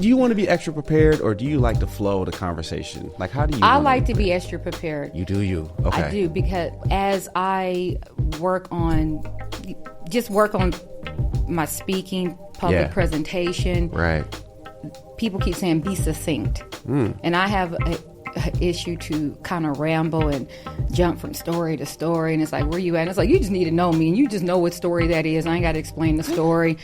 Do you want to be extra prepared, or do you like to flow the conversation? Like, how do you? I like to be extra prepared. You do you? Okay. I do, because as I work on my speaking, public presentation. Right. People keep saying be succinct, and I have a issue to kind of ramble and jump from story to story, and it's like, where you at? And it's like, you just need to know me, and you just know what story that is. I ain't got to explain the story.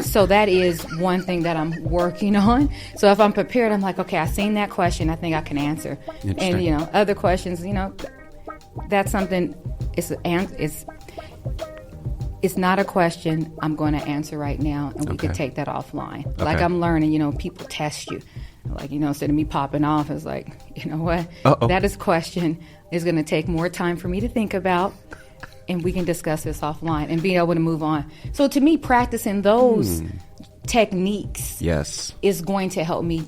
So that is one thing that I'm working on. So if I'm prepared, I'm like, okay, I seen that question, I think I can answer. And other questions, that's something. It's not a question I'm going to answer right now, and we could take that offline. Okay. Like, I'm learning, people test you. Like, instead of me popping off, it's like, you know what? That is question is going to take more time for me to think about, and we can discuss this offline and being able to move on. So to me, practicing those techniques is going to help me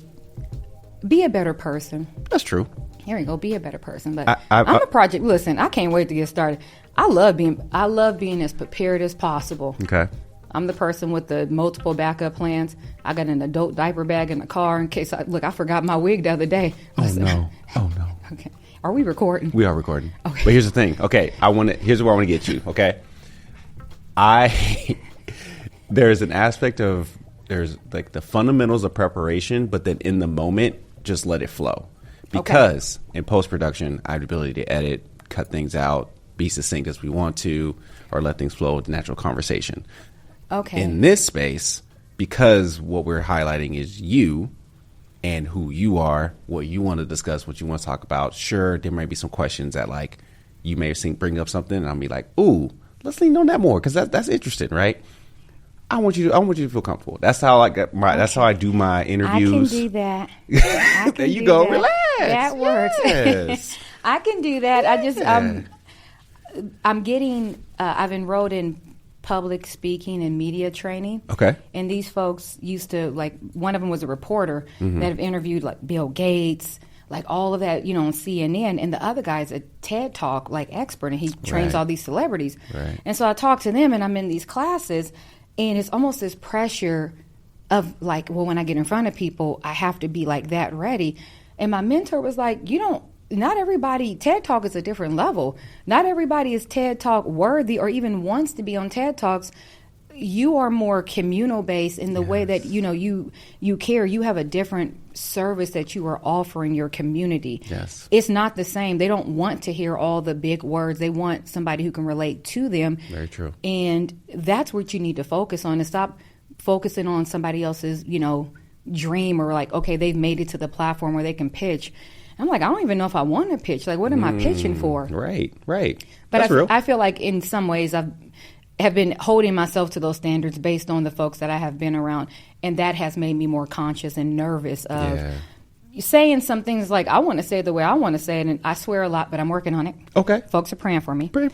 be a better person. That's true. Here we go, be a better person. But I'm a project. Listen, I can't wait to get started. I love being as prepared as possible. Okay. I'm the person with the multiple backup plans. I got an adult diaper bag in the car in case I forgot my wig the other day. Oh no. Okay. Are we recording? We are recording. Okay. But here's the thing. Okay. Here's where I want to get you. Okay. There's an aspect of, there's like the fundamentals of preparation, but then in the moment, just let it flow. Because in post-production, I have the ability to edit, cut things out, be succinct as we want to, or let things flow with natural conversation. Okay. In this space, because what we're highlighting is you and who you are, what you want to discuss, what you want to talk about. Sure, there might be some questions that like you may have bring up something, and I'll be like, "Ooh, let's lean on that more," because that's interesting, right? I want you to feel comfortable. That's how that's how I do my interviews. I can do that. There you go. That. Relax. That works. Yes. I can do that. I just I'm getting. I've enrolled in public speaking and media training. Okay. And these folks used to, like, one of them was a reporter that have interviewed like Bill Gates, like all of that, on CNN. And the other guy's a TED Talk like expert, and he trains all these celebrities. Right. And so I talk to them, and I'm in these classes, and it's almost this pressure of like, well, when I get in front of people, I have to be like that ready. And my mentor was like, not everybody, TED Talk is a different level. Not everybody is TED Talk worthy or even wants to be on TED Talks. You are more communal based in the way that, you care. You have a different service that you are offering your community. Yes. It's not the same. They don't want to hear all the big words. They want somebody who can relate to them. Very true. And that's what you need to focus on, and stop focusing on somebody else's, dream, or like, okay, they've made it to the platform where they can pitch. I'm like, I don't even know if I want to pitch. Like, what am I pitching for? Right. But that's real. I feel like in some ways I have been holding myself to those standards based on the folks that I have been around. And that has made me more conscious and nervous of saying some things like, I want to say it the way I want to say it. And I swear a lot, but I'm working on it. Okay. Folks are praying for me. We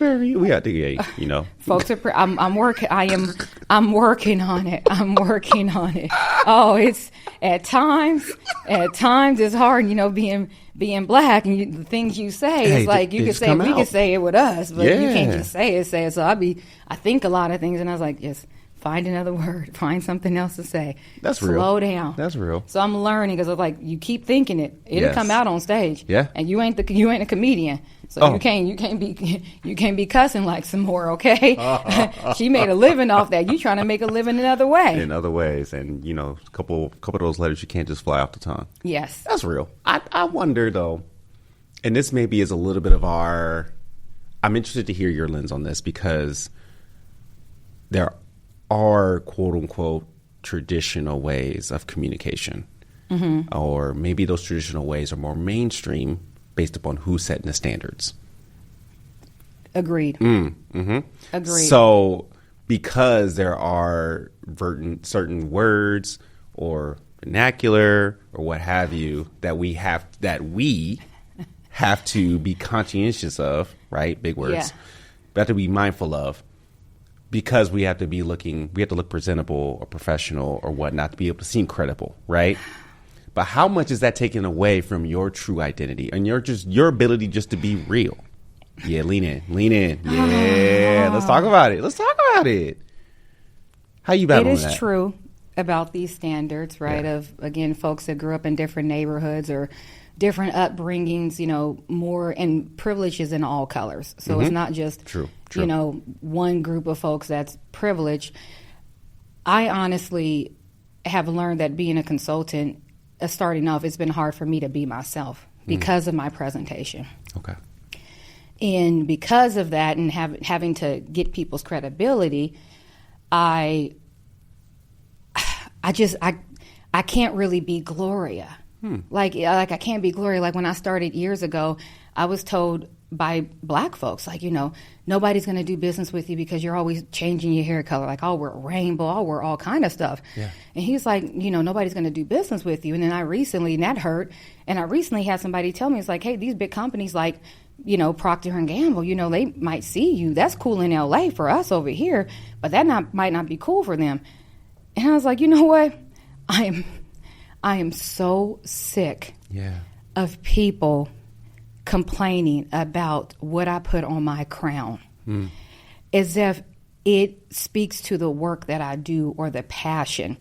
got to, Folks are I'm working on it. I'm working on it. Oh, it's at times it's hard, being black, and the things you say, it's like you could say, we could say it with us, but you can't just say it. So I think a lot of things, and I was like, just find another word, find something else to say. That's real. Slow down. That's real. So I'm learning, because like, you keep thinking it'll come out on stage. Yeah. And you ain't a comedian, so you can't be cussing like some more. Okay. She made a living off that. You trying to make a living another way. In other ways, and a couple of those letters you can't just fly off the tongue. Yes. That's real. I wonder though, and this maybe is a little bit of I'm interested to hear your lens on this, because there are quote unquote traditional ways of communication, or maybe those traditional ways are more mainstream based upon who's setting the standards. Agreed. Agreed. So because there are certain words or vernacular or what have you that we have to be conscientious of, right? Big words. Yeah. We have to be mindful of. Because we have to look presentable or professional or whatnot to be able to seem credible, right? But how much is that taken away from your true identity and your ability just to be real? Yeah, lean in. Yeah, let's talk about it. How you battling that? It is true. about these standards, right? Of, again, folks that grew up in different neighborhoods or different upbringings, you know, more, and privilege is in all colors. So it's not just, you know, one group of folks that's privileged. I honestly have learned that being a consultant, starting off, it's been hard for me to be myself because of my presentation. Okay. And because of that, and having to get people's credibility, I can't really be Gloria. Like I can't be Gloria. Like when I started years ago, I was told by black folks, like, you know, nobody's going to do business with you because you're always changing your hair color. Like, I'll wear rainbow, I'll wear all kind of stuff. Yeah. And he's like, you know, nobody's going to do business with you. And then and that hurt. And I recently had somebody tell me, it's like, hey, these big companies like, you know, Procter & Gamble, you know, they might see you. That's cool in LA for us over here, but that might not be cool for them. And I was like, you know what? I am so sick of people complaining about what I put on my crown, as if it speaks to the work that I do or the passion.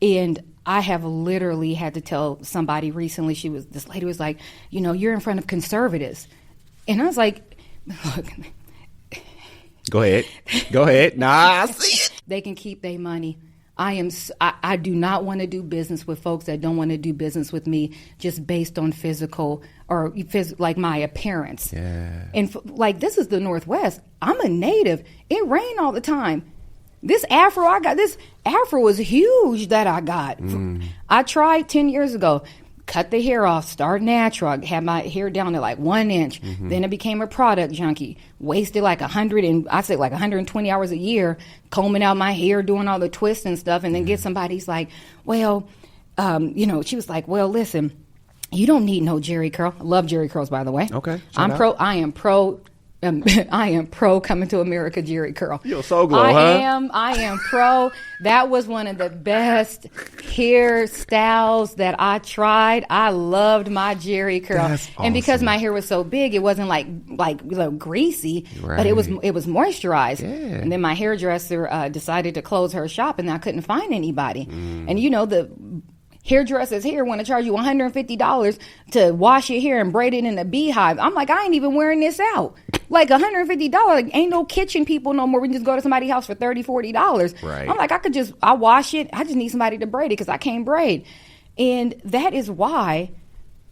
And I have literally had to tell somebody recently, this lady was like, you know, you're in front of conservatives. And I was like, look. Go ahead. Nah, I see it. They can keep their money. I do not want to do business with folks that don't want to do business with me just based on physical or like my appearance. Yeah. And like, this is the Northwest. I'm a native. It rained all the time. This afro is huge that I got. I tried 10 years ago. Cut the hair off, start natural. I had my hair down to like 1 inch. Then I became a product junkie. Wasted like 120 hours a year combing out my hair, doing all the twists and stuff. And then get somebody's like, well, you know, she was like, well, listen, you don't need no Jerry curl. I love Jerry curls, by the way. Okay. I am pro coming to America Jerry curl. You're so glow, I am pro. That was one of the best hairstyles that I tried. I loved my Jerry curl. That's awesome. And because my hair was so big, it wasn't like you know, greasy, but it was moisturized. Yeah. And then my hairdresser decided to close her shop, and I couldn't find anybody. And you know, the hairdressers here want to charge you $150 to wash your hair and braid it in a beehive. I'm like, I ain't even wearing this out. Like $150, like, ain't no kitchen people no more. We can just go to somebody's house for $30, $40. Right. I'm like, I'll wash it. I just need somebody to braid it because I can't braid. And that is why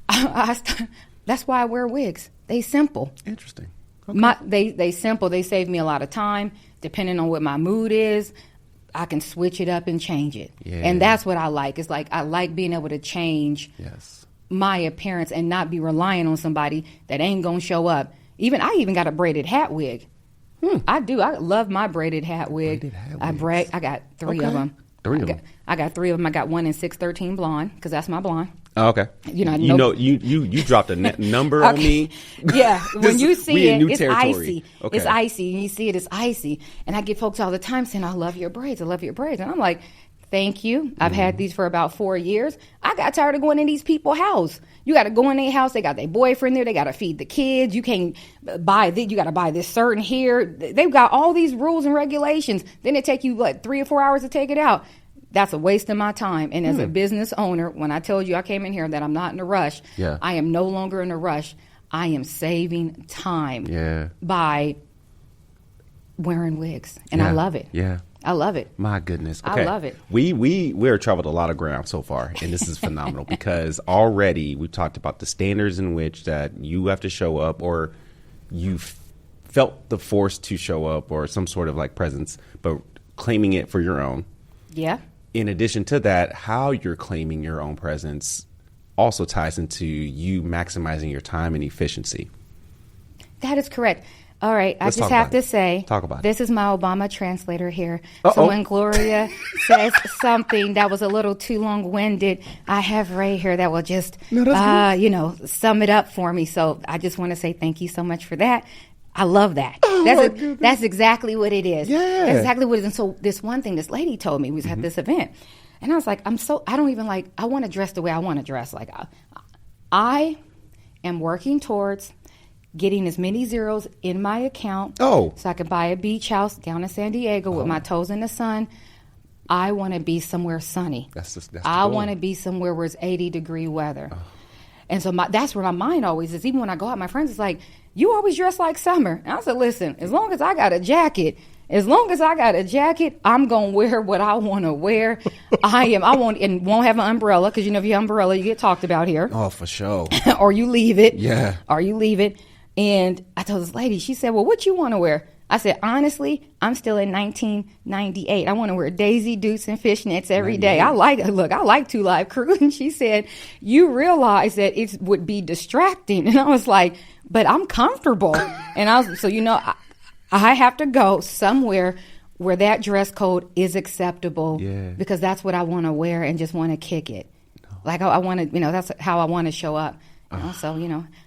that's why I wear wigs. They simple. Interesting. Okay. They simple. They save me a lot of time. Depending on what my mood is, I can switch it up and change it. Yeah. And that's what I like. It's like, I like being able to change my appearance and not be relying on somebody that ain't going to show up. I even got a braided hat wig. I do. I love my braided hat wig. I got three of them. I got three of them. I got one in 613 blonde because that's my blonde. Oh, okay. You dropped a number on me. Yeah. When you see it, it's icy. Okay. It's icy. And you see it, it's icy. And I get folks all the time saying, I love your braids. I love your braids. And I'm like, thank you. I've had these for about 4 years. I got tired of going in these people's house. You got to go in their house. They got their boyfriend there. They got to feed the kids. You can't buy this. You got to buy this certain hair. They've got all these rules and regulations. Then it take you, 3 or 4 hours to take it out. That's a waste of my time. And as a business owner, when I told you I came in here that I'm not in a rush, I am no longer in a rush. I am saving time by wearing wigs. And I love it. Yeah. I love it. My goodness. Okay. I love it. We're traveled a lot of ground so far, and this is phenomenal because already we talked about the standards in which that you have to show up, or you felt the force to show up, or some sort of like presence, but claiming it for your own. Yeah. In addition to that, how you're claiming your own presence also ties into you maximizing your time and efficiency. That is correct. All right, I just have to say, this is my Obama translator here. So when Gloria says something that was a little too long-winded, I have Ray here that will just, sum it up for me. So I just want to say thank you so much for that. I love that. That's exactly what it is. Yeah. That's exactly what it is. And so this one thing this lady told me, we was at this event, and I was like, I want to dress the way I want to dress. Like, I am working towards getting as many zeros in my account so I can buy a beach house down in San Diego with my toes in the sun. I want to be somewhere sunny. I want to be somewhere where it's 80-degree weather. Oh. And so that's where my mind always is. Even when I go out, my friends is like, you always dress like summer. And I said, listen, as long as I got a jacket, I'm going to wear what I want to wear. I won't have an umbrella, because, if you have an umbrella, you get talked about here. Oh, for sure. Or you leave it. Yeah. Or you leave it. And I told this lady, she said, well, what you want to wear? I said, honestly, I'm still in 1998. I want to wear Daisy Dukes and fishnets every day. I like Two Live Crew. And she said, you realize that it would be distracting. And I was like, but I'm comfortable. And I was, I have to go somewhere where that dress code is acceptable, because that's what I want to wear and just want to kick it. Like I want to, that's how I want to show up. So,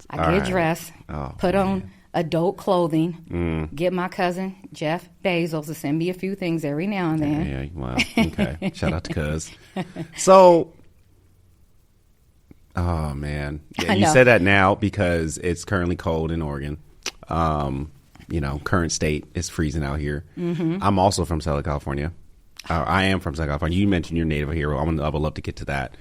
I get dressed, put on adult clothing, get my cousin Jeff Bezos to send me a few things every now and then. Yeah, well, okay. Shout out to Cuz. So, oh man, you said that now because it's currently cold in Oregon. Current state is freezing out here. Mm-hmm. I'm also from Southern California. I am from Southern California. You mentioned you're native here. I would love to get to that.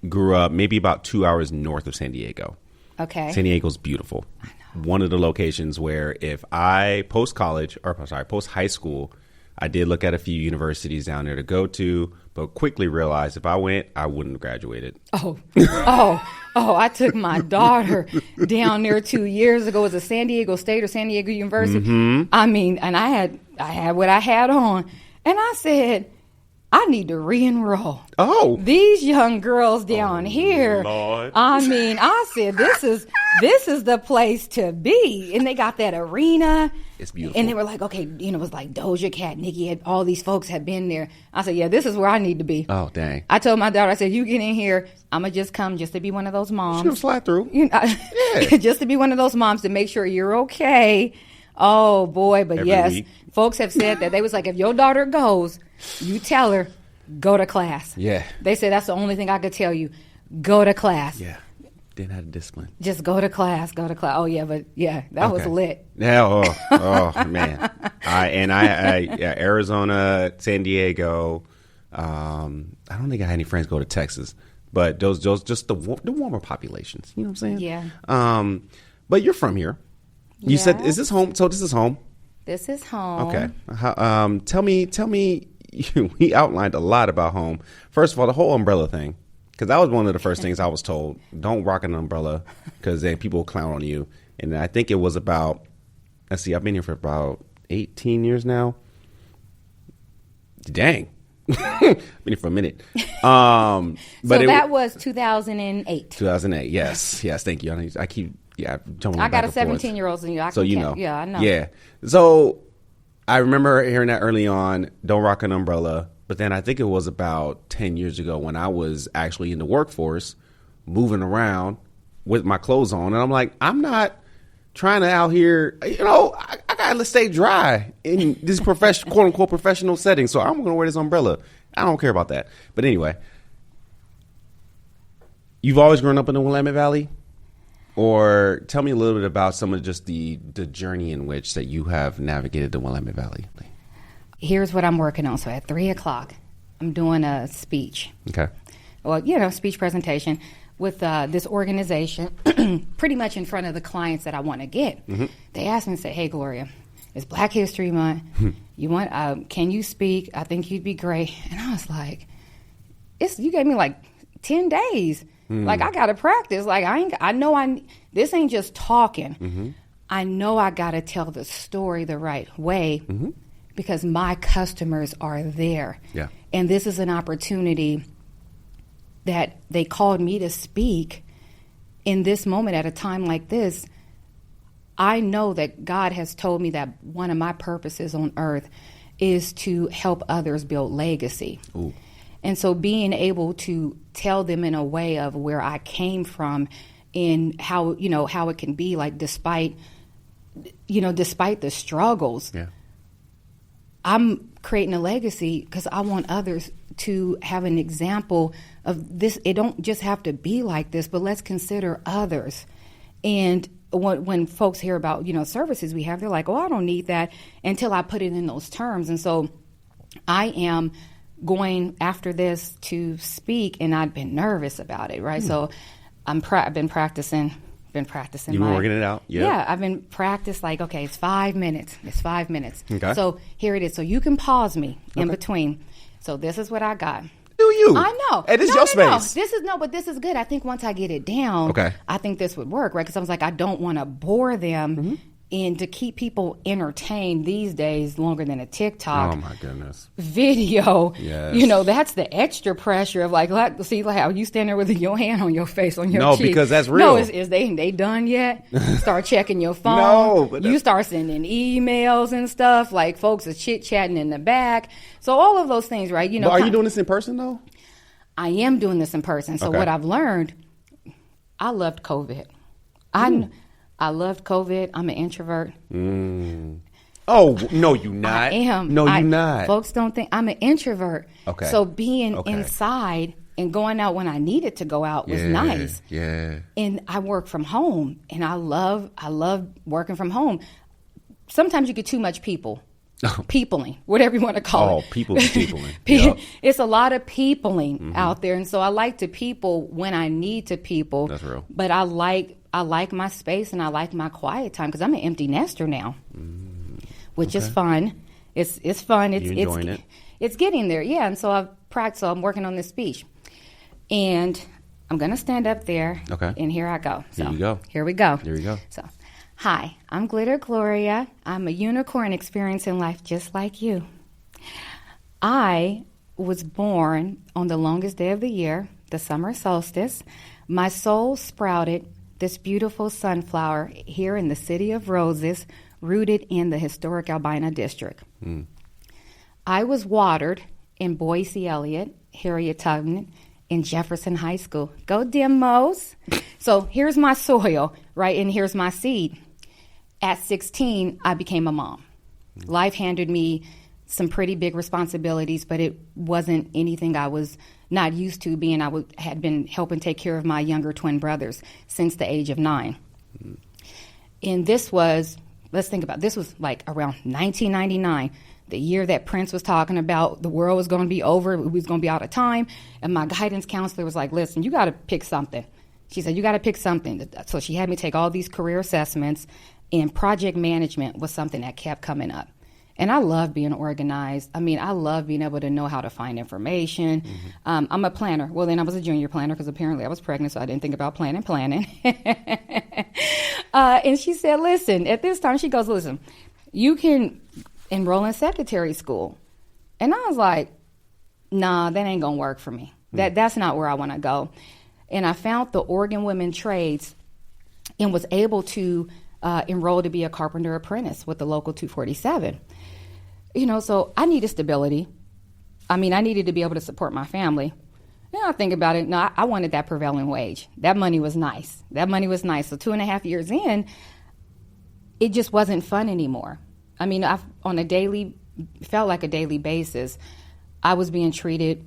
Grew up maybe about 2 hours north of San Diego. Okay. San Diego's beautiful. One of the locations where if I post high school, I did look at a few universities down there to go to, but quickly realized if I went, I wouldn't have graduated. I took my daughter down there 2 years ago. It was a San Diego State or San Diego University. Mm-hmm. I mean, and I had what I had on, and I said, I need to re-enroll. Oh, these young girls down here. Lord. I mean, I said, this is the place to be. And they got that arena. It's beautiful. And they were like, okay, it was like Doja Cat, Nicki, all these folks had been there. I said, yeah, this is where I need to be. Oh, dang. I told my daughter, I said, you get in here, I'm going to just come just to be one of those moms. She's going to slide through. Just to be one of those moms to make sure you're okay. Oh, boy. But every week. Folks have said that. They was like, if your daughter goes, you tell her, go to class. Yeah. They said that's the only thing I could tell you. Go to class. Yeah. Didn't have the discipline. Just go to class. Oh, yeah. But, yeah, that was lit. Yeah. Oh man. Arizona, San Diego. I don't think I had any friends go to Texas. But those just the warmer populations. You know what I'm saying? Yeah. But you're from here. You said, is this home? So this is home? This is home. Okay. Tell me, we outlined a lot about home. First of all, the whole umbrella thing, because that was one of the first things I was told. Don't rock an umbrella because then people will clown on you. And I think it was about, I've been here for about 18 years now. Dang. Been here for a minute. But that was 2008. 2008, yes. Thank you. I keep... Yeah, I got a 17-year-old, and Yeah, I know. Yeah. So I remember hearing that early on, don't rock an umbrella. But then I think it was about 10 years ago when I was actually in the workforce, moving around with my clothes on. And I'm like, I'm not trying to out here, I got to stay dry in this quote unquote professional setting. So I'm going to wear this umbrella. I don't care about that. But anyway, you've always grown up in the Willamette Valley? Or tell me a little bit about some of just the journey in which that you have navigated the Willamette Valley. Here's what I'm working on. So at 3:00, I'm doing a speech. Okay. Well, speech presentation with this organization, pretty much in front of the clients that I want to get. Mm-hmm. They asked me and said, hey, Gloria, it's Black History Month. Can you speak? I think you'd be great. And I was like, you gave me like 10 days. Like, I got to practice. Like, this ain't just talking. Mm-hmm. I know I got to tell the story the right way because my customers are there. Yeah. And this is an opportunity that they called me to speak in this moment at a time like this. I know that God has told me that one of my purposes on earth is to help others build legacy. Ooh. And so being able to tell them in a way of where I came from and how it can be, like, despite the struggles, I'm creating a legacy because I want others to have an example of this. It don't just have to be like this, but let's consider others. And when folks hear about, services we have, they're like, oh, I don't need that until I put it in those terms. And so I am going after this to speak, and I'd been nervous about it, right? So I've been practicing. You've been working it out? Yep. Yeah, I've been practiced like, okay, it's 5 minutes. It's 5 minutes. Okay. So here it is. So you can pause me in between. So this is what I got. Do you? I know. And it's your space. But this is good. I think once I get it down, I think this would work, right? Because I was like, I don't want to bore them. And to keep people entertained these days longer than a TikTok video, that's the extra pressure of like how you stand there with your hand on your face, on your cheek. No, because that's real. No, is they done yet? Start checking your phone. You start sending emails and stuff. Like folks are chit-chatting in the back. So all of those things, right? But are you doing this in person though? I am doing this in person. So what I've learned, I loved COVID. I loved COVID. I'm an introvert. Oh, no, you're not. I am. No, you're not. Folks don't think I'm an introvert. Okay. So being inside and going out when I needed to go out was nice. Yeah. And I work from home, and I love working from home. Sometimes you get too much peopling, whatever you want to call it. Oh, peopling. Yep. It's a lot of peopling out there, and so I like to people when I need to people. That's real. But I like my space and I like my quiet time because I'm an empty nester now, which is fun. It's fun. You enjoying it? It's getting there, yeah. And so I've practiced. So I'm working on this speech, and I'm gonna stand up there. Okay. And here I go. So here you go. Here we go. Here we go. So, hi, I'm Gloria. I'm a unicorn experiencing life just like you. I was born on the longest day of the year, the summer solstice. My soul sprouted this beautiful sunflower here in the city of Roses, rooted in the historic Albina district. I was watered in Boise Elliott, Harriet Tubman, in Jefferson High School. Go Demos. So here's my soil, right, and here's my seed. At 16, I became a mom. Life handed me some pretty big responsibilities, but it wasn't anything I was not used to, being had been helping take care of my younger twin brothers since the age of 9. And this was, let's think about it, this was like around 1999, the year that Prince was talking about the world was going to be over, we was going to be out of time. And my guidance counselor was like, listen, you got to pick something. She said, you got to pick something. So she had me take all these career assessments, and project management was something that kept coming up. And I love being organized. I mean, I love being able to know how to find information. I'm a planner. Well, then I was a junior planner because apparently I was pregnant, so I didn't think about planning. And she said, listen, at this time, she goes, listen, you can enroll in secretary school. And I was like, nah, that ain't going to work for me. That's not where I want to go. And I found the Oregon Women Trades and was able to enroll to be a carpenter apprentice with the local 247. So I needed stability. I mean, I needed to be able to support my family. Now I think about it, no, I wanted that prevailing wage. That money was nice. So 2.5 years in, it just wasn't fun anymore. I mean, felt like a daily basis, I was being treated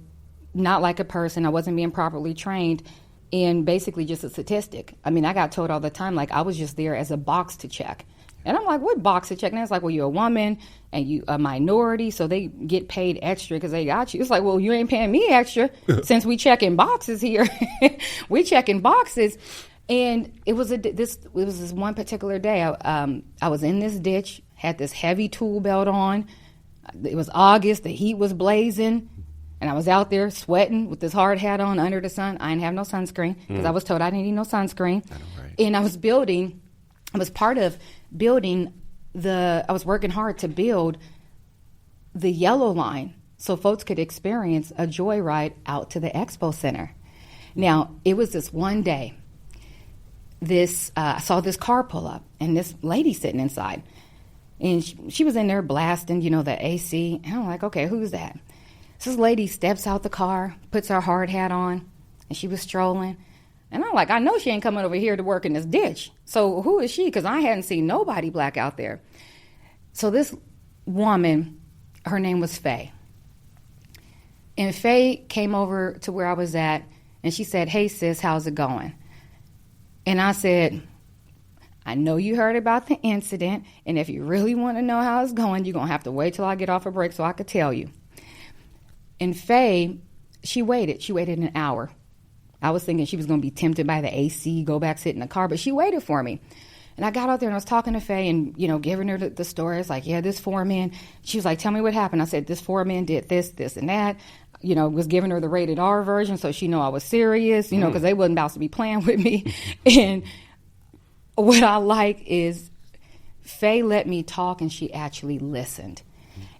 not like a person. I wasn't being properly trained, and basically just a statistic. I mean, I got told all the time, like, I was just there as a box to check. And I'm like, what box to check? And it's like, well, you're a woman and you a minority, so they get paid extra because they got you. It's like, well, you ain't paying me extra since we checking boxes here. We checking boxes. And it was this one particular day. I was in this ditch, had this heavy tool belt on. It was August, the heat was blazing. And I was out there sweating with this hard hat on under the sun. I didn't have no sunscreen because I was told I didn't need no sunscreen. I know, right. And I was part of building I was working hard to build the yellow line so folks could experience a joyride out to the expo center. Now, it was this one day, I saw this car pull up and this lady sitting inside. And she was in there blasting, the AC. And I'm like, okay, who's that? So this lady steps out the car, puts her hard hat on, and she was strolling. And I'm like, I know she ain't coming over here to work in this ditch. So who is she? Because I hadn't seen nobody black out there. So this woman, her name was Faye. And Faye came over to where I was at, and she said, hey, sis, how's it going? And I said, I know you heard about the incident, and if you really want to know how it's going, you're going to have to wait till I get off a break so I could tell you. And Faye, she waited an hour. I was thinking she was going to be tempted by the AC, go back, sit in the car, but she waited for me. And I got out there and I was talking to Faye and, giving her the story. It's like, yeah, this foreman. She was like, tell me what happened. I said, this foreman did this, this, and that. Was giving her the rated R version so she know I was serious, because they wasn't about to be playing with me. And what I like is Faye let me talk and she actually listened.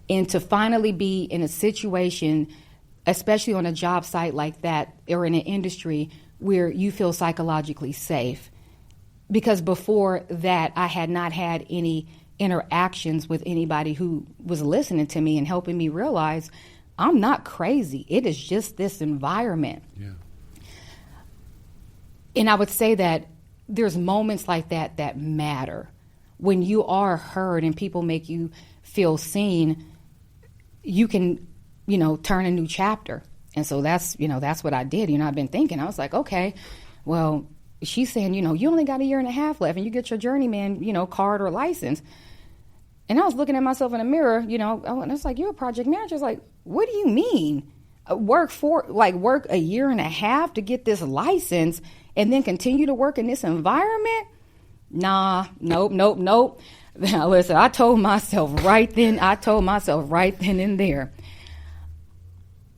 And to finally be in a situation, especially on a job site like that or in an industry where you feel psychologically safe. Because before that, I had not had any interactions with anybody who was listening to me and helping me realize I'm not crazy. It is just this environment. Yeah. And I would say that there's moments like that that matter. When you are heard and people make you feel seen, you can, turn a new chapter. And so that's what I did. I've been thinking, I was like, okay, well, she's saying, you only got a year and a half left and you get your journeyman, card or license. And I was looking at myself in the mirror, and it's like, you're a project manager. It's like, what do you mean? Work a year and a half to get this license and then continue to work in this environment? Nah, nope. Now, listen, I told myself right then and there,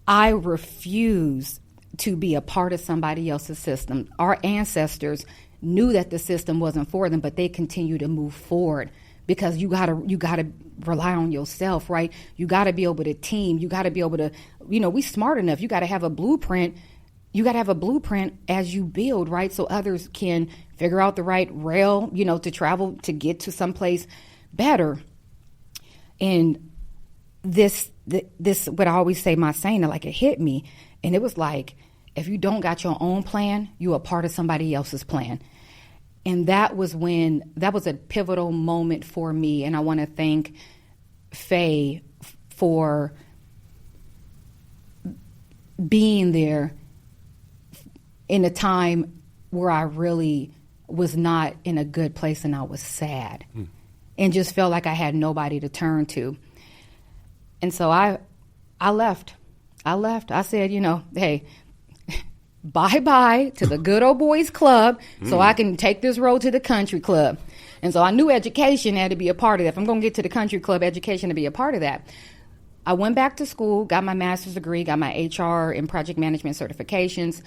I refuse to be a part of somebody else's system. Our ancestors knew that the system wasn't for them, but they continue to move forward because you gotta rely on yourself, right? You gotta be able to team. You gotta be able to, we smart enough. You gotta have a blueprint. You gotta have a blueprint as you build, right? So others can figure out the right rail, to travel to get to someplace better. And this what I always say, my saying, like it hit me, and it was like, if you don't got your own plan, you are part of somebody else's plan. And that was a pivotal moment for me. And I want to thank Faye for being there in a time where I really was not in a good place and I was sad and just felt like I had nobody to turn to. And so I left. I said, hey, bye-bye to the good old boys club so I can take this road to the country club. And so I knew education had to be a part of that. If I'm going to get to the country club, education to be a part of that. I went back to school, got my master's degree, got my HR and project management certifications.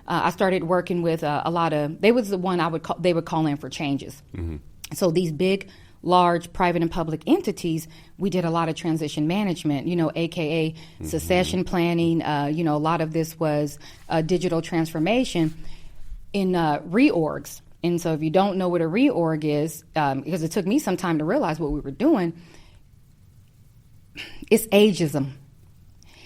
I started working with a lot of, they was the one they would call in for changes. Mm-hmm. So these big, large private and public entities, we did a lot of transition management, AKA succession planning. A lot of this was digital transformation in reorgs. And so if you don't know what a reorg is, because it took me some time to realize what we were doing, it's ageism.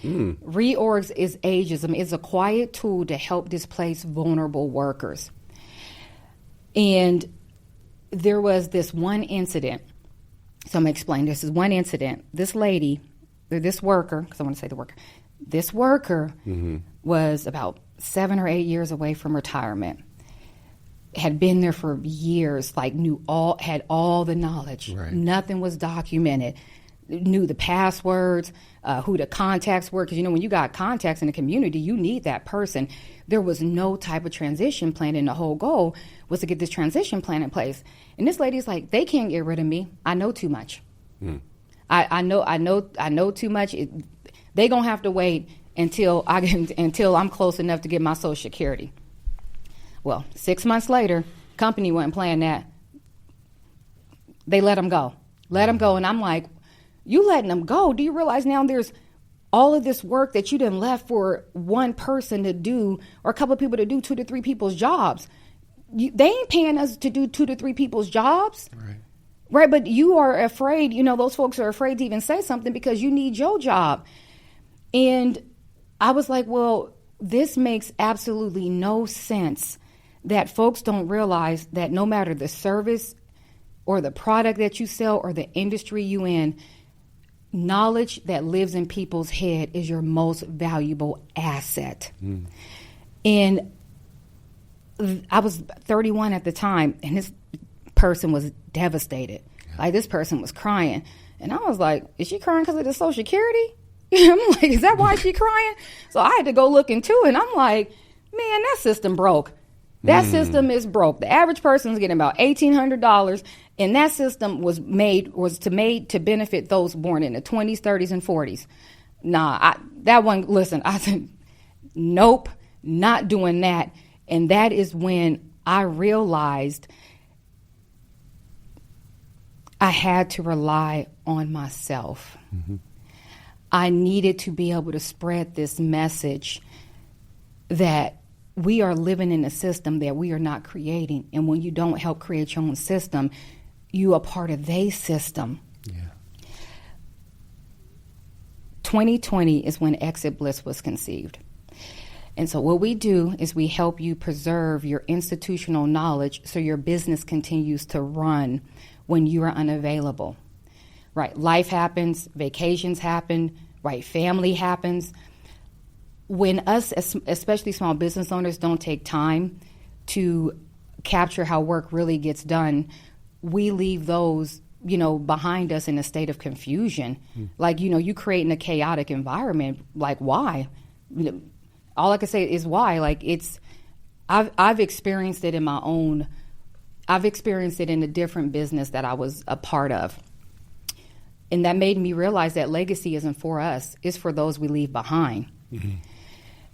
Reorgs is ageism. It's a quiet tool to help displace vulnerable workers. And there was this one incident. So I'm going to explain. This is one incident. This lady, or this worker, because I want to say the worker, this worker was about 7 or 8 years away from retirement. Had been there for years, like had all the knowledge. Right. Nothing was documented. Knew the passwords, who the contacts were, because when you got contacts in the community, you need that person. There was no type of transition plan, and the whole goal was to get this transition plan in place. And this lady's like, they can't get rid of me. I know too much. I know too much. They gonna have to wait until I'm close enough to get my Social Security. Well, 6 months later, company wasn't playing that. They let him go. And I'm like, you letting them go? Do you realize now there's all of this work that you done left for one person to do, or a couple of people to do 2 to 3 people's jobs? They ain't paying us to do 2 to 3 people's jobs. Right. But you are afraid, those folks are afraid to even say something because you need your job. And I was like, well, this makes absolutely no sense that folks don't realize that no matter the service or the product that you sell or the industry you in, knowledge that lives in people's head is your most valuable asset. And I was 31 at the time, and this person was devastated. Like, this person was crying. And I was like, is she crying because of the Social Security? I'm like, is that why she crying? So I had to go look into it. And I'm like, man, that system broke. That system is broke. The average person is getting about $1,800, and that system was made to benefit those born in the 20s, 30s, and 40s. I said, nope, not doing that. And that is when I realized I had to rely on myself. Mm-hmm. I needed to be able to spread this message that we are living in a system that we are not creating. And when you don't help create your own system, you are part of their system. Yeah. 2020 is when Exit Bliss was conceived. And so what we do is we help you preserve your institutional knowledge so your business continues to run when you are unavailable. Right? Life happens, vacations happen, right? Family happens. When us, especially small business owners, don't take time to capture how work really gets done, we leave those, behind us in a state of confusion. Like, you creating a chaotic environment. Like, why? All I can say is why. Like, I've experienced it in my own. I've experienced it in a different business that I was a part of. And that made me realize that legacy isn't for us. It's for those we leave behind. Mm-hmm.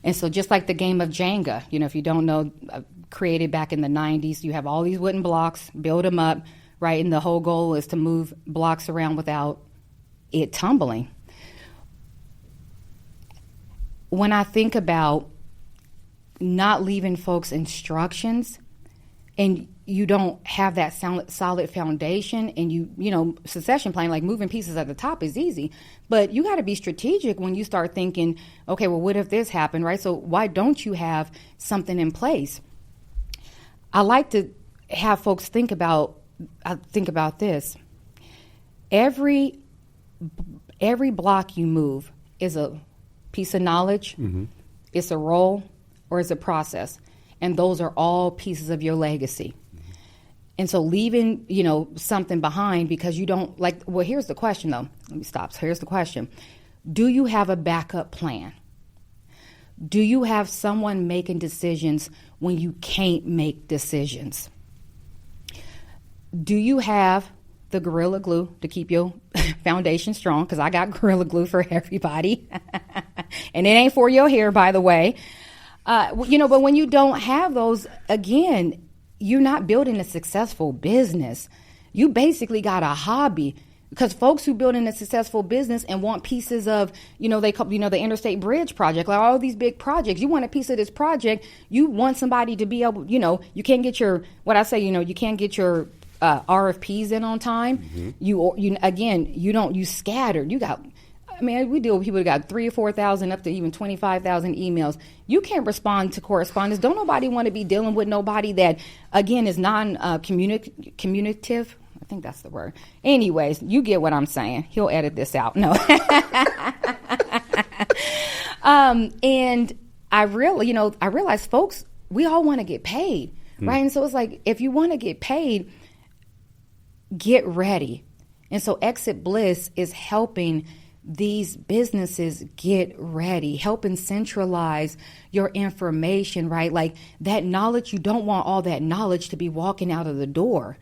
And so just like the game of Jenga, if you don't know, created back in the 90s, you have all these wooden blocks, build them up, right? And the whole goal is to move blocks around without it tumbling. When I think about not leaving folks instructions, and you don't have that solid foundation, and succession plan, like moving pieces at the top is easy, but you got to be strategic when you start thinking, okay, well, what if this happened, right? So why don't you have something in place? I like to have folks think about this. Every block you move is a piece of knowledge, mm-hmm. It's a role, or it's a process. And those are all pieces of your legacy. Mm-hmm. And so leaving, something behind because you don't here's the question though. Let me stop. So here's the question. Do you have a backup plan? Do you have someone making decisions when you can't make decisions? Do you have the Gorilla Glue to keep your foundation strong? Because I got Gorilla Glue for everybody. And it ain't for your hair, by the way. But when you don't have those, again, you're not building a successful business. You basically got a hobby. Because folks who build in a successful business and want pieces of, the Interstate Bridge project, like all these big projects, you want a piece of this project. You want somebody to be able, you can't get your, you can't get your RFPs in on time. Mm-hmm. You scattered. We deal with people that got 3,000 or 4,000 up to even 25,000 emails. You can't respond to correspondence. Don't nobody want to be dealing with nobody that, again, is non-communicative. I think that's the word. Anyways, you get what I'm saying. He'll edit this out. No. And I realize folks, we all want to get paid, right? And so it's like, if you want to get paid, get ready. And so Exit Bliss is helping these businesses get ready, helping centralize your information, right? Like that knowledge, you don't want all that knowledge to be walking out of the door.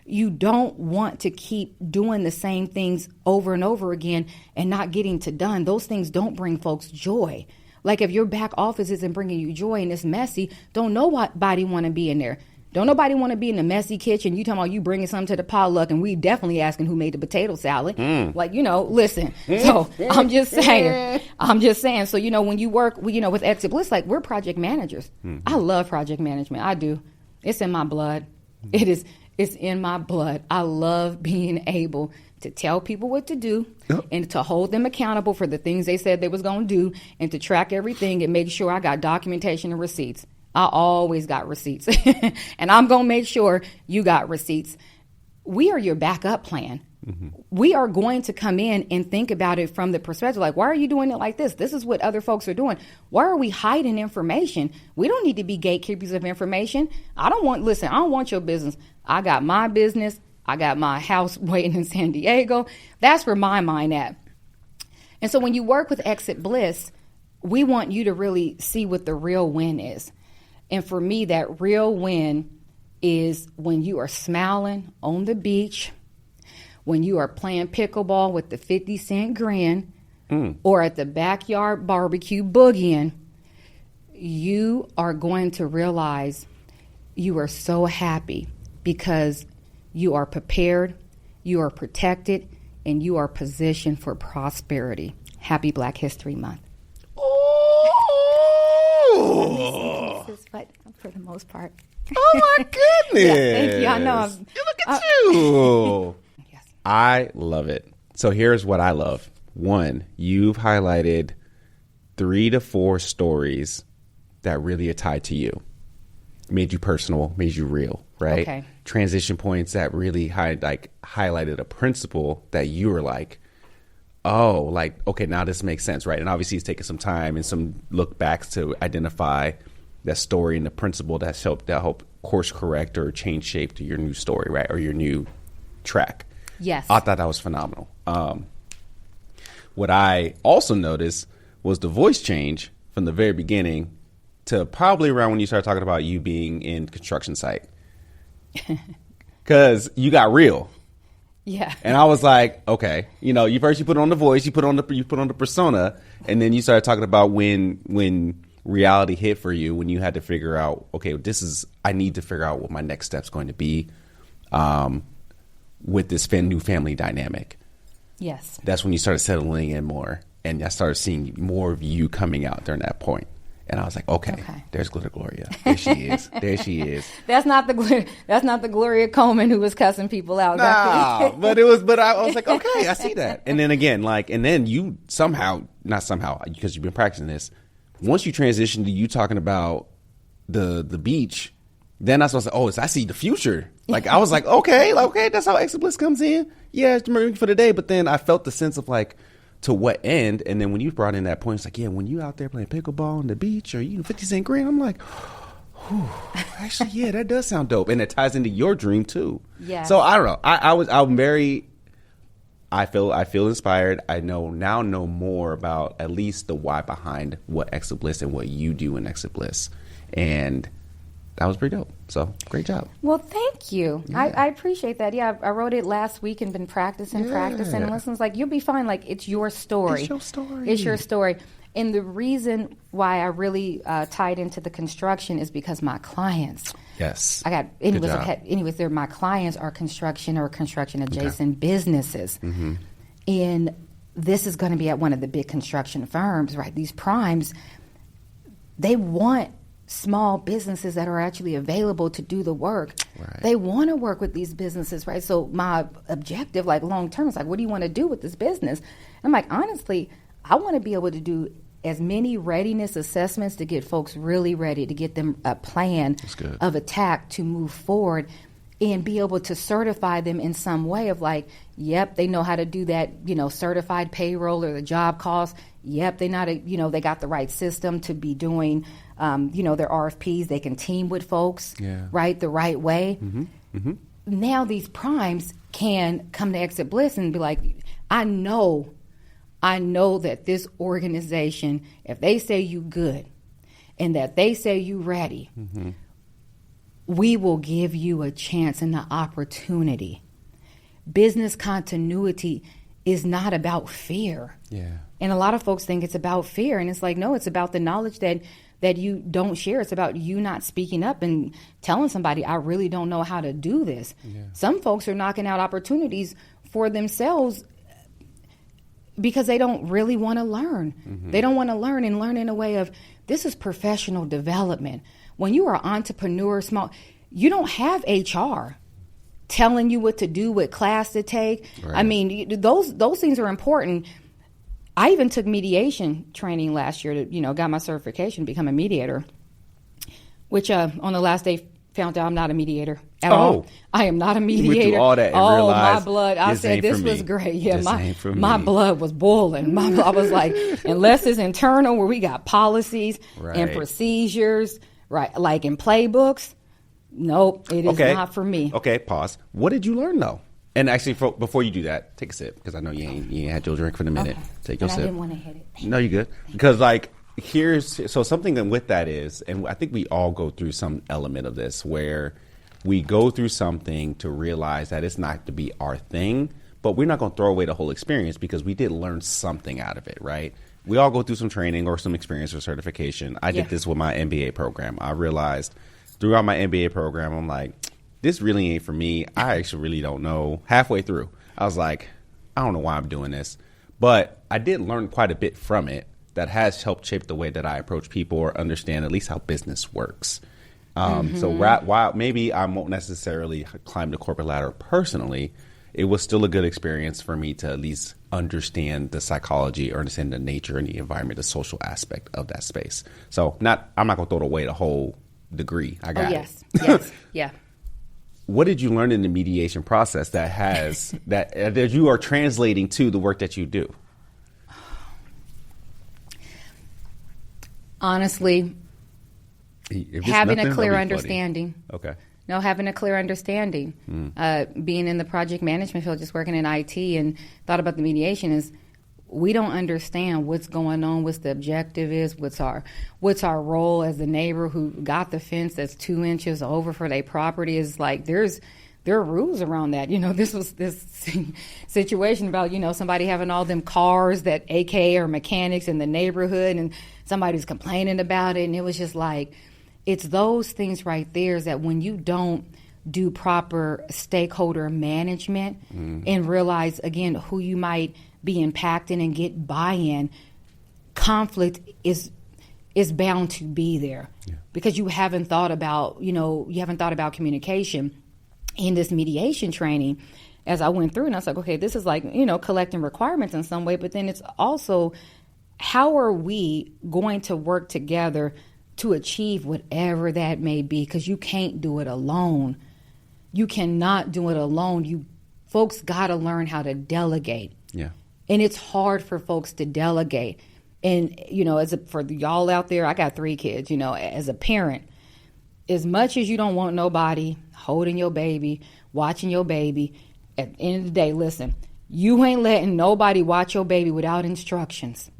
You don't want to keep doing the same things over and over again and not getting to done. Those things don't bring folks joy. Like if your back office isn't bringing you joy and it's messy, don't nobody want to be in there. Don't nobody want to be in the messy kitchen. You talking about you bringing something to the potluck, and we definitely asking who made the potato salad. Listen. So I'm just saying. So, when you work, with Exit Bliss, like we're project managers. Mm-hmm. I love project management. I do. It's in my blood. Mm-hmm. It's in my blood. I love being able to tell people what to do and to hold them accountable for the things they said they was going to do and to track everything and make sure I got documentation and receipts. I always got receipts. And I'm going to make sure you got receipts. We are your backup plan. Mm-hmm. We are going to come in and think about it from the perspective, like, why are you doing it like this? This is what other folks are doing. Why are we hiding information? We don't need to be gatekeepers of information. I don't want your business. I got my business. I got my house waiting in San Diego. That's where my mind at. And so when you work with Exit Bliss, we want you to really see what the real win is. And for me, that real win is when you are smiling on the beach, when you are playing pickleball with the 50-cent grin, or at the backyard barbecue boogieing. You are going to realize you are so happy because you are prepared, you are protected, and you are positioned for prosperity. Happy Black History Month. Oh! This is what, for the most part. Oh my goodness! Yeah, thank you. I know. Look at you. Yes. I love it. So here's what I love. One, you've highlighted 3 to 4 stories that really are tied to you. Made you personal, made you real, right? Okay. Transition points that really highlighted a principle that you were like, oh, like, okay, now this makes sense, right? And obviously it's taken some time and some look backs to identify that story and the principle that help course correct or change shape to your new story, right? Or your new track. Yes. I thought that was phenomenal. What I also noticed was the voice change from the very beginning to probably around when you started talking about you being in construction site. Because you got real. Yeah. And I was like, okay, you put on the voice, you put on the persona, and then you started talking about when reality hit for you, when you had to figure out, okay, I need to figure out what my next step's going to be with this new family dynamic. Yes. That's when you started settling in more, and I started seeing more of you coming out during that point. And I was like, okay. There's Gloria. There she is. There she is. That's not the Gloria Coleman who was cussing people out. Nah, but I was like, okay, I see that. And then again, and then you not somehow, because you've been practicing this, once you transition to you talking about the beach, then I was like, oh, I see the future. Like, I was like, okay, that's how Exit Bliss comes in. Yeah, it's for the day. But then I felt the sense of like, to what end? And then when you brought in that point, it's like, yeah, when you out there playing pickleball on the beach or eating 50-cent green, I'm like, whew, actually, yeah, that does sound dope. And it ties into your dream too. Yeah. So I don't know. I feel inspired. I now know more about at least the why behind what Exit Bliss and what you do in Exit Bliss. And that was pretty dope. So great job. Well, thank you. Yeah. I appreciate that. Yeah, I wrote it last week and been practicing. And listeners, like, you'll be fine. Like, it's your story. It's your story. It's your story. And the reason why I really tied into the construction is because my clients. Yes. Anyways, my clients are construction or construction adjacent businesses. Mm-hmm. And this is going to be at one of the big construction firms, right? These primes, they want small businesses that are actually available to do the work. Right. They want to work with these businesses, right? So my objective, like long term, is like, what do you want to do with this business? I'm like, honestly, I want to be able to do as many readiness assessments to get folks really ready, to get them a plan of attack to move forward and be able to certify them in some way of like, yep, they know how to do that, certified payroll or the job costs. Yep, they they got the right system to be doing, their RFPs. They can team with folks, right, the right way. Mm-hmm. Mm-hmm. Now these primes can come to Exit Bliss and be like, I know that this organization, if they say you good and that they say you ready, mm-hmm. we will give you a chance and an opportunity. Business continuity is not about fear. Yeah. And a lot of folks think it's about fear. And it's like, no, it's about the knowledge that you don't share. It's about you not speaking up and telling somebody, I really don't know how to do this. Yeah. Some folks are knocking out opportunities for themselves because they don't really want to learn. Mm-hmm. They don't want to learn in a way of, this is professional development. When you are an entrepreneur, you don't have HR telling you what to do, what class to take. Right. I mean, those things are important. I even took mediation training last year to, got my certification to become a mediator, which on the last day found out I'm not a mediator at all. I am not a mediator. You went through all that and realized, my blood. I said, this was great. Yeah, my blood was boiling. I was like, unless it's internal where we got policies and procedures, right, like in playbooks, nope, it is not for me. Okay, pause. What did you learn, though? And actually, before you do that, take a sip, because I know you ain't had your drink for a minute. Okay. Take your sip. I didn't want to hit it. No, you're good. Because so something with that is, and I think we all go through some element of this, where we go through something to realize that it's not to be our thing, but we're not going to throw away the whole experience because we did learn something out of it, right? We all go through some training or some experience or certification. I did this with my MBA program. I realized throughout my MBA program, I'm like, this really ain't for me. I actually really don't know. Halfway through, I was like, I don't know why I'm doing this. But I did learn quite a bit from it that has helped shape the way that I approach people or understand at least how business works. So while maybe I won't necessarily climb the corporate ladder personally, it was still a good experience for me to at least understand the psychology or understand the nature and the environment, the social aspect of that space. So I'm not going to throw away the whole degree. I got it. Yes. Yeah. What did you learn in the mediation process that has that you are translating to the work that you do? Honestly, having a clear understanding. Okay. No, having a clear understanding. Being in the project management field, just working in IT, and thought about the mediation is we don't understand what's going on, what's the objective is, what's our role as the neighbor who got the fence that's 2 inches over for their property. Is like there are rules around that. This was this situation about, somebody having all them cars that AK are mechanics in the neighborhood, and somebody's complaining about it, and it was just like, it's those things right there is that when you don't do proper stakeholder management and realize, again, who you might be impacting and get buy-in, conflict is bound to be there because you haven't thought about, communication. In this mediation training, as I went through, and I was like, okay, this is like, collecting requirements in some way, but then it's also, how are we going to work together to achieve whatever that may be? Because you can't do it alone. You cannot do it alone. You folks got to learn how to delegate. Yeah. And it's hard for folks to delegate. And, for y'all out there, I got 3 kids, as a parent, as much as you don't want nobody holding your baby, watching your baby, at the end of the day, listen, you ain't letting nobody watch your baby without instructions.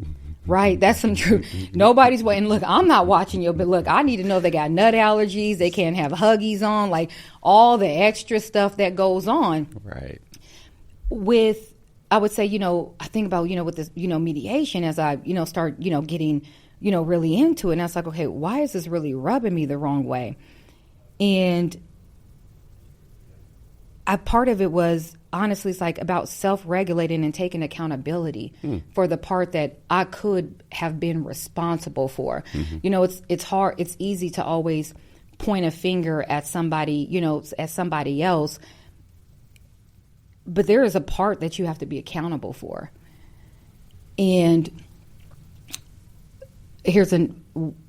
Right? That's some truth. Nobody's waiting. Look, I'm not watching you, but look, I need to know they got nut allergies. They can't have Huggies on, like all the extra stuff that goes on. Right. I would say, I think about, with this, mediation as I, start, getting, really into it. And I was like, okay, why is this really rubbing me the wrong way? And part of it was, honestly, it's like about self-regulating and taking accountability for the part that I could have been responsible for. It's hard. It's easy to always point a finger at somebody, at somebody else. But there is a part that you have to be accountable for. And here's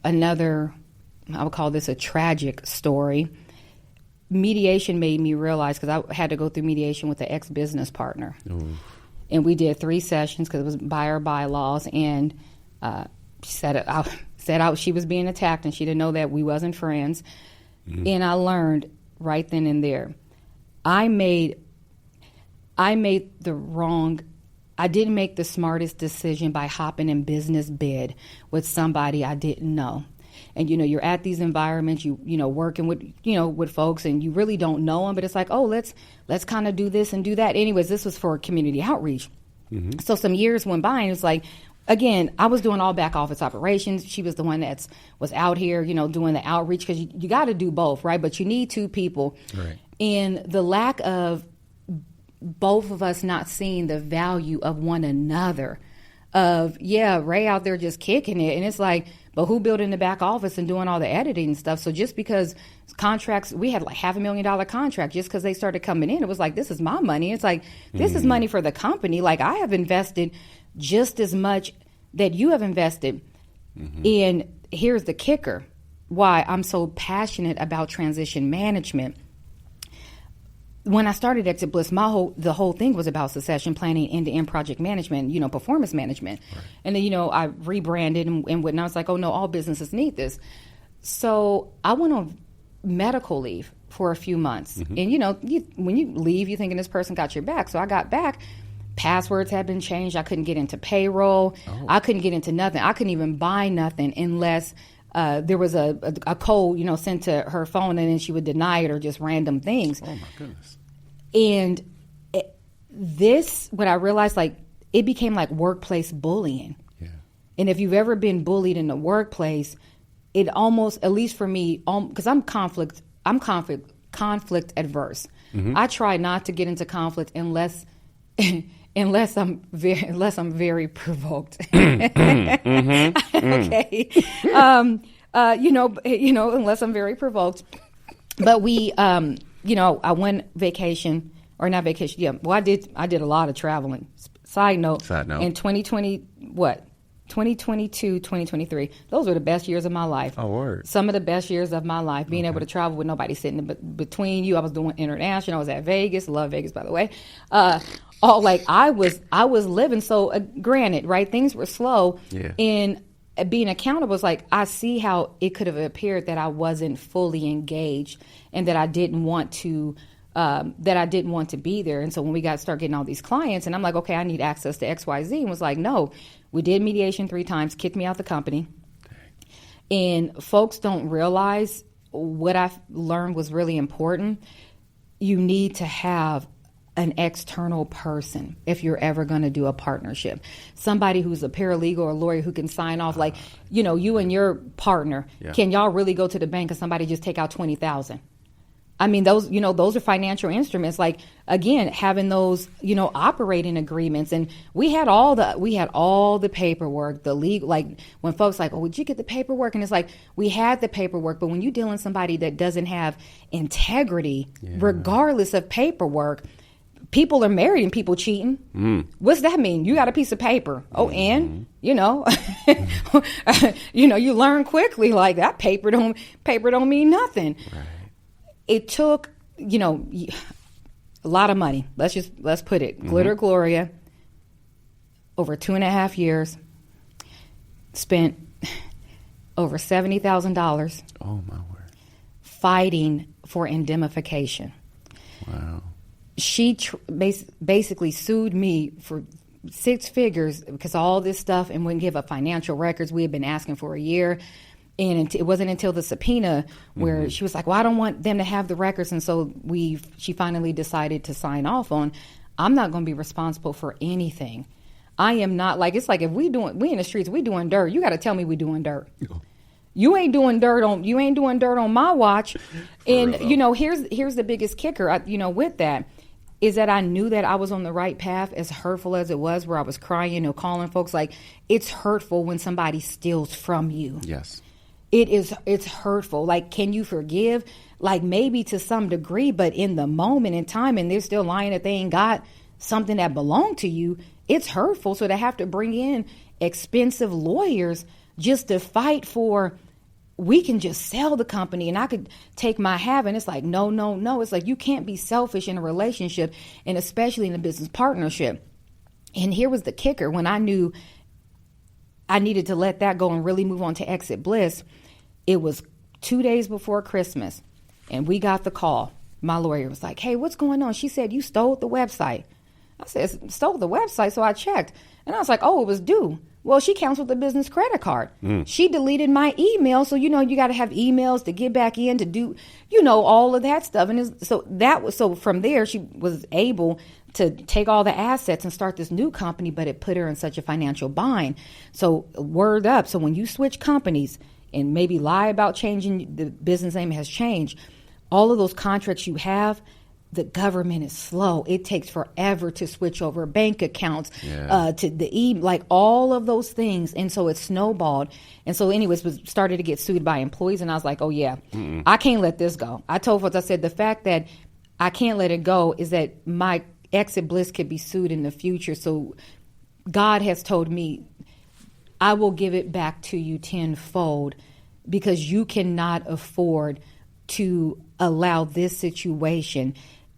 another, I would call this a tragic story. Mediation made me realize, because I had to go through mediation with an ex-business partner. And we did 3 sessions because it was by our bylaws. And she said out she was being attacked, and she didn't know that we wasn't friends. And I learned right then and there. I didn't make the smartest decision by hopping in business bid with somebody I didn't know. And, you're at these environments, working with, with folks, and you really don't know them, but it's like, oh, let's kind of do this and do that. Anyways, this was for community outreach. So some years went by, and it's like, again, I was doing all back office operations. She was the one that was out here, doing the outreach, because you got to do both, right? But you need 2 people. Right. And the lack of both of us not seeing the value of one another, Ray out there just kicking it. And it's like, but who building the back office and doing all the editing and stuff? So just because contracts, we had like $500,000 contract, just because they started coming in, it was like, this is my money. It's like, this is money for the company. Like, I have invested just as much that you have invested. And here's the kicker, why I'm so passionate about transition management. When I started Exit Bliss, the whole thing was about succession planning, end-to-end project management, performance management. Right. And then, I rebranded and whatnot. I was like, oh, no, all businesses need this. So I went on medical leave for a few months. And, you know, when you leave, you thinking this person got your back. So I got back. Passwords had been changed. I couldn't get into payroll. I couldn't get into nothing. I couldn't even buy nothing unless there was a code, you know, sent to her phone, and then she would deny it or just random things. Oh, my goodness. And when I realized, like, it became like workplace bullying. Yeah. And if you've ever been bullied in the workplace, it almost, at least for me, because I'm conflict adverse. I try not to get into conflict unless I'm very provoked. Okay. Unless I'm very provoked. But we, I went vacation, or not vacation. Yeah. Well, I did a lot of traveling. Side note. In 2022, 2023, those were the best years of my life. Oh, word. Some of the best years of my life, being able to travel with nobody sitting between you. I was doing international. I was at Vegas. Love Vegas, by the way. I was living. So granted, right, things were slow. Yeah. And being accountable was like, I see how it could have appeared that I wasn't fully engaged and that I didn't want to be there. And so when we start getting all these clients, and I'm like, okay, I need access to XYZ, and was like, no, we did mediation 3 times, kicked me out the company. And folks don't realize what I've learned was really important. You need to have an external person if you're ever going to do a partnership. Somebody who's a paralegal or lawyer who can sign off, like, you know, you and your partner, can y'all really go to the bank and somebody just take out $20,000? I mean, those are financial instruments. Like, again, having those, operating agreements. And we had all the paperwork, the legal, like when folks like, oh, would you get the paperwork? And it's like, we had the paperwork, but when you're dealing with somebody that doesn't have integrity, regardless of paperwork, people are married and people cheating. What's that mean? You got a piece of paper. Oh, and, you learn quickly, like that paper don't mean nothing. Right. It took, a lot of money. Let's put it. Glitter Gloria, over 2.5 years, spent over $70,000. Oh, my word. Fighting for indemnification. Wow. She basically sued me for 6 figures because all this stuff, and wouldn't give up financial records. We had been asking for a year. And it wasn't until the subpoena where she was like, well, I don't want them to have the records. And so she finally decided to sign off on, I'm not going to be responsible for anything. I am not, like, it's like if we in the streets, we doing dirt. You got to tell me we doing dirt. You ain't doing dirt on my watch. And, here's the biggest kicker, with that, is that I knew that I was on the right path, as hurtful as it was, where I was crying, calling folks. Like, it's hurtful when somebody steals from you. Yes. It's hurtful. Like, can you forgive? Like, maybe to some degree, but in the moment in time, and they're still lying that they ain't got something that belonged to you, it's hurtful. So to have to bring in expensive lawyers just to fight for, we can just sell the company and I could take my half. And it's like, no. It's like, you can't be selfish in a relationship, and especially in a business partnership. And here was the kicker. When I knew I needed to let that go and really move on to Exit Bliss, it was 2 days before Christmas, and we got the call. My lawyer was like, hey, what's going on? She said, you stole the website. I said, stole the website? So I checked, and I was like, oh, it was due. Well, she canceled the business credit card. She deleted my email. So, you got to have emails to get back in to do, all of that stuff. And so from there, she was able to take all the assets and start this new company, but it put her in such a financial bind. So word up. So when you switch companies and maybe lie about changing, the business name has changed, all of those contracts you have, the government is slow. It takes forever to switch over bank accounts, to the like all of those things. And so it snowballed. And so anyways, started to get sued by employees. And I was like, oh yeah, I can't let this go. I told folks, I said, the fact that I can't let it go is that my Exit Bliss could be sued in the future. So God has told me, I will give it back to you tenfold, because you cannot afford to allow this situation.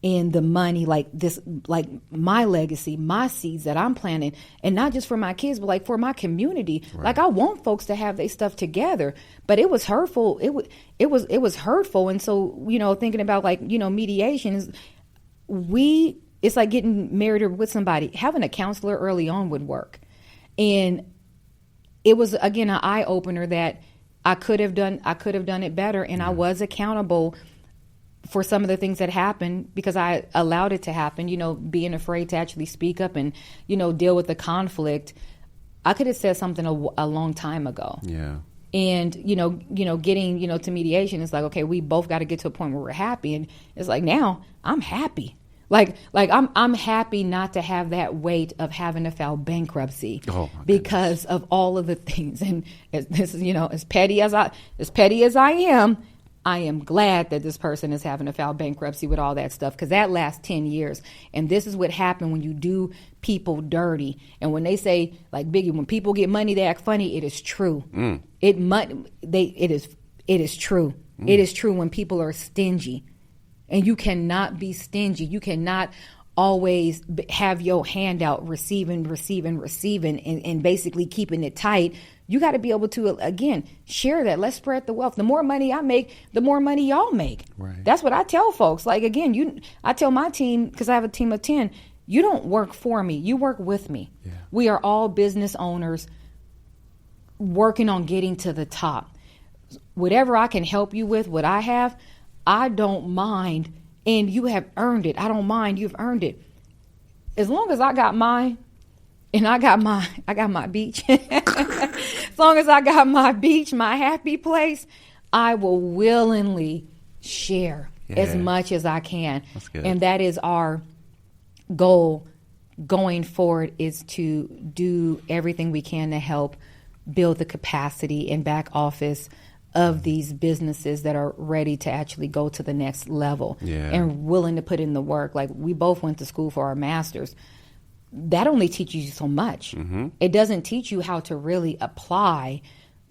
in the money, like this, like my legacy, my seeds that I'm planting, and not just for my kids, but like for my community. Right. Like I want folks to have their stuff together, but it was hurtful. It was hurtful. And so, thinking about like, mediation is, it's like getting married or with somebody. Having a counselor early on would work. And it was, again, an eye opener that I could have done it better. And I was accountable for some of the things that happened because I allowed it to happen, being afraid to actually speak up and, deal with the conflict. I could have said something a long time ago. Yeah. And, getting, to mediation, it's like, okay, we both got to get to a point where we're happy. And it's like, now I'm happy. Like I'm happy not to have that weight of having to file bankruptcy because of all of the things. And this is, as petty as I am glad that this person is having to file bankruptcy with all that stuff, because that lasts 10 years. And this is what happened when you do people dirty. And when they say, like Biggie, when people get money, they act funny. It is true. It is true. It is true when people are stingy. And you cannot be stingy. You cannot always have your hand out, receiving, and basically keeping it tight. You got to be able to, again, share that. Let's spread the wealth. The more money I make, the more money y'all make. Right. That's what I tell folks. Like, again, I tell my team, because I have a team of 10, you don't work for me. You work with me. Yeah. We are all business owners working on getting to the top. Whatever I can help you with, what I have, I don't mind, and you have earned it. I don't mind, you've earned it. As long as I got mine, and I got my beach. As long as I got my beach, my happy place, I will willingly share as much as I can. That's good. And that is our goal going forward, is to do everything we can to help build the capacity and back office of these businesses that are ready to actually go to the next level and willing to put in the work. Like, we both went to school for our masters. That only teaches you so much. Mm-hmm. It doesn't teach you how to really apply.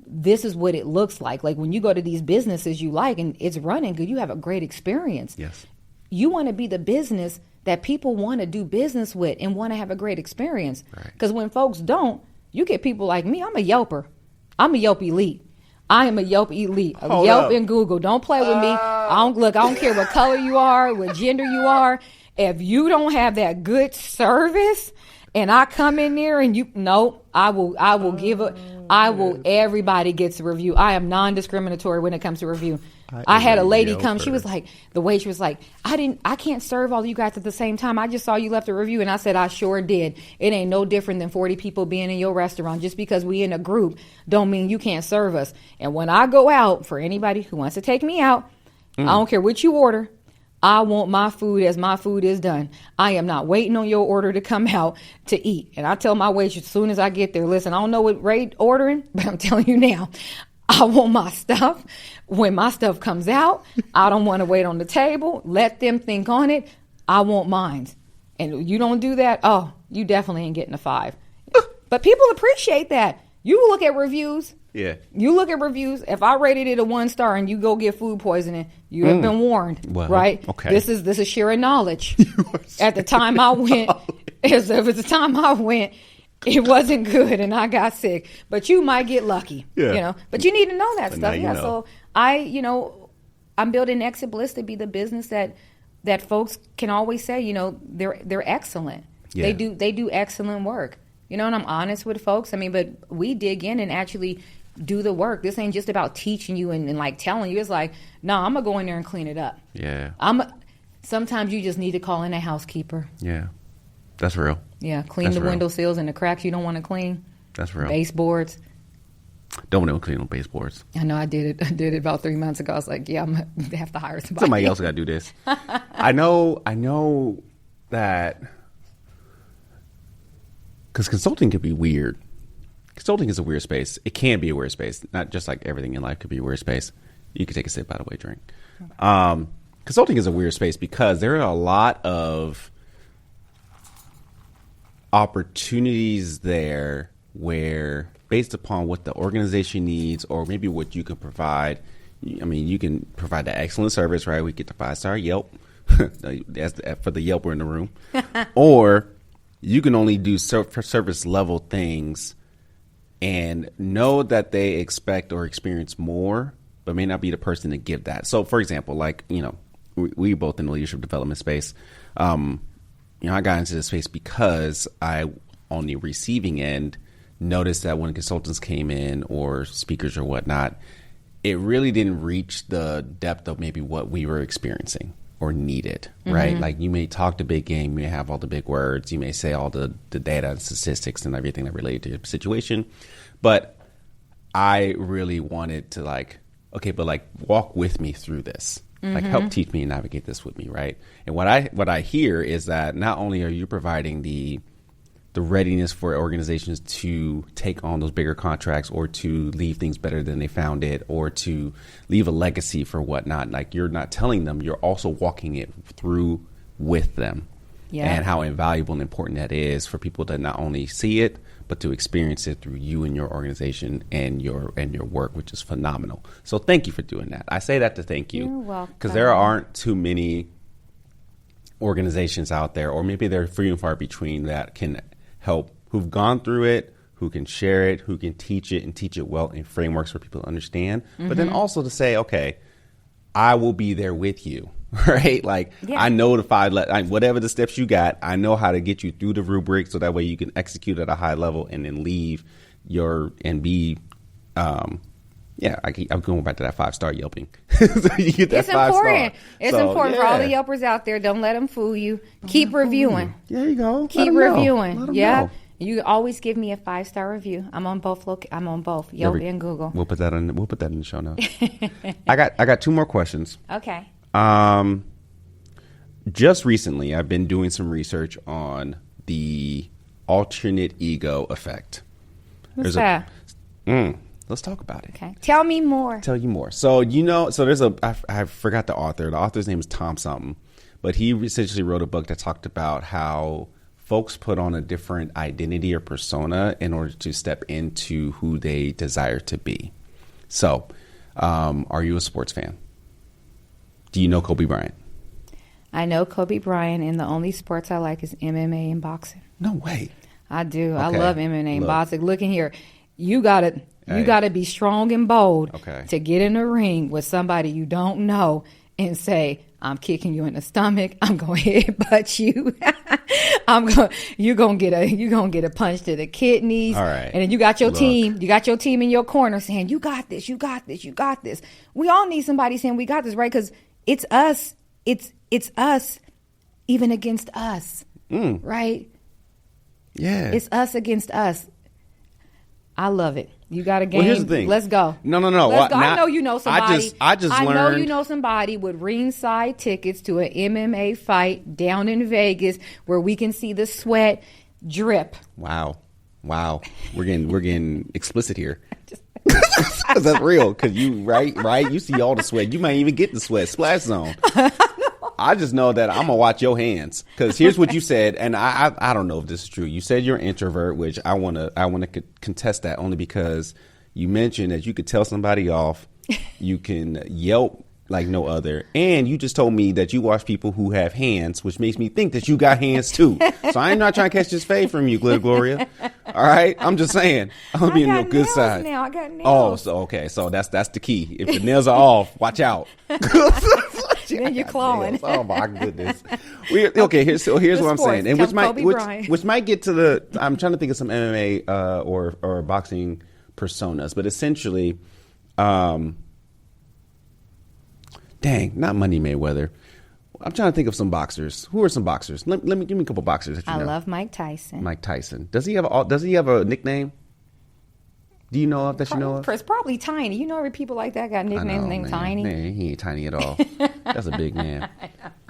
This is what it looks like. Like, when you go to these businesses you like and it's running good, you have a great experience. Yes. You want to be the business that people want to do business with and want to have a great experience. Because when folks don't, you get people like me. I'm a Yelper. I'm a Yelp elite. I am a Yelp elite. Yelp and Google. Don't play with me. I don't care what color you are, what gender you are. If you don't have that good service and I come in there and everybody gets a review. I am non-discriminatory when it comes to review. I had a lady come. She was like, I can't serve all you guys at the same time. I just saw you left a review. And I said, I sure did. It ain't no different than 40 people being in your restaurant. Just because we in a group don't mean you can't serve us. And when I go out, for anybody who wants to take me out, I don't care what you order. I want my food as my food is done. I am not waiting on your order to come out to eat. And I tell my waitress as soon as I get there, listen, I don't know what Ray ordering, but I'm telling you now, I want my stuff. When my stuff comes out, I don't want to wait on the table. Let them think on it. I want mine. And you don't do that, you definitely ain't getting a 5. But people appreciate that. You look at reviews. Yeah. You look at reviews. If I rated it a 1 star and you go get food poisoning, you have been warned, right? Okay. This is sharing knowledge. At the time I went, it wasn't good and I got sick. But you might get lucky, But you need to know that stuff. Yeah. So I'm building Exit Bliss to be the business that folks can always say, they're excellent. Yeah. They do excellent work. And I'm honest with folks. I mean, but we dig in and actually do the work. This ain't just about teaching you and like telling you. It's like, no, I'm gonna go in there and clean it up. Yeah. Sometimes you just need to call in a housekeeper. Yeah. That's real. Yeah. Clean the windowsills and the cracks you don't want to clean. That's real. Baseboards. Don't want to clean on baseboards. I know. I did it about 3 months ago. I was like, I'm gonna have to hire somebody. Somebody else got to do this. I know that. Because consulting could be weird. Consulting is a weird space. It can be a weird space. Not just like everything in life could be a weird space. You could take a sip, by the way, drink. Okay. Consulting is a weird space because there are a lot of opportunities there where, based upon what the organization needs or maybe what you can provide, I mean, you can provide the excellent service, right? We get the 5-star Yelp That's for the Yelper in the room. Or you can only do service level things and know that they expect or experience more, but may not be the person to give that. So, for example, like, we both in the leadership development space. I got into this space because I, on the receiving end, noticed that when consultants came in or speakers or whatnot, it really didn't reach the depth of maybe what we were experiencing or needed, right? Mm-hmm. Like, you may talk the big game, you may have all the big words, you may say all the data and statistics and everything that related to your situation, but I really wanted to walk with me through this. Like, help teach me and navigate this with me, right? And what I hear is that not only are you providing the readiness for organizations to take on those bigger contracts or to leave things better than they found it or to leave a legacy for whatnot, like, you're not telling them, you're also walking it through with them. Yeah. And how invaluable and important that is for people to not only see it, but to experience it through you and your organization and your work, which is phenomenal. So thank you for doing that. I say that to thank you. You're welcome. Because there aren't too many organizations out there, or maybe they're few and far between, that can help, who've gone through it, who can share it, who can teach it and teach it well in frameworks for people to understand. But then also to say, okay, I will be there with you. Right? Like, yeah. I know whatever the steps you got, I know how to get you through the rubric so that way you can execute at a high level and then leave I'm going back to that 5-star Yelping. So you get that it's important. It's important for all the Yelpers out there. Don't let them fool you. Keep reviewing. There you go. Keep reviewing. Yeah. You always give me a 5-star review. I'm on both. I'm on both Yelp and Google. We'll put that in the show notes. I got 2 more questions. Okay. Just recently, I've been doing some research on the alternate ego effect. What's that? Let's talk about it. Okay. Tell me more. Tell you more. So, there's I forgot the author. The author's name is Tom something, but he essentially wrote a book that talked about how folks put on a different identity or persona in order to step into who they desire to be. So, are you a sports fan? Do you know Kobe Bryant? I know Kobe Bryant, and the only sports I like is MMA and boxing. No way. I do. Okay. I love MMA and boxing. Look in here. You gotta be strong and bold to get in the ring with somebody you don't know and say, I'm kicking you in the stomach. I'm going to headbutt you. You're going to get a punch to the kidneys. All right. And then you got your team. You got your team in your corner saying, you got this, you got this, you got this. We all need somebody saying we got this, right? Because it's us. It's us even against us. Right? Yeah. It's us against us. I love it. You got a game. Well, here's the thing. Let's go. No. Let's go. I know you know somebody. I know you know somebody with ringside tickets to an MMA fight down in Vegas where we can see the sweat drip. Wow. We're getting explicit here. Because that's real. Because right? You see all the sweat. You might even get the sweat splash zone. I just know that I'm gonna watch your hands, because here's what you said, and I don't know if this is true. You said you're an introvert, which I wanna contest that, only because you mentioned that you could tell somebody off, you can yelp like no other, and you just told me that you watch people who have hands, which makes me think that you got hands too. So I'm not trying to catch this fade from you, Gloria. All right, I'm just saying, I'm being on the good side. Now I got nails. Oh, so okay, so that's the key. If the nails are off, watch out. Then you're clawing. Oh my goodness. Here's what I'm saying, and which might get to the. I'm trying to think of some MMA or boxing personas, but essentially, not Money Mayweather. I'm trying to think of some boxers. Who are some boxers? Let me give me a couple boxers that you know. I love Mike Tyson. Mike Tyson. Does he have a nickname? Do you know that you know of? It's probably Tiny. You know, people like that got nicknames named Tiny. Man, he ain't tiny at all. That's a big man.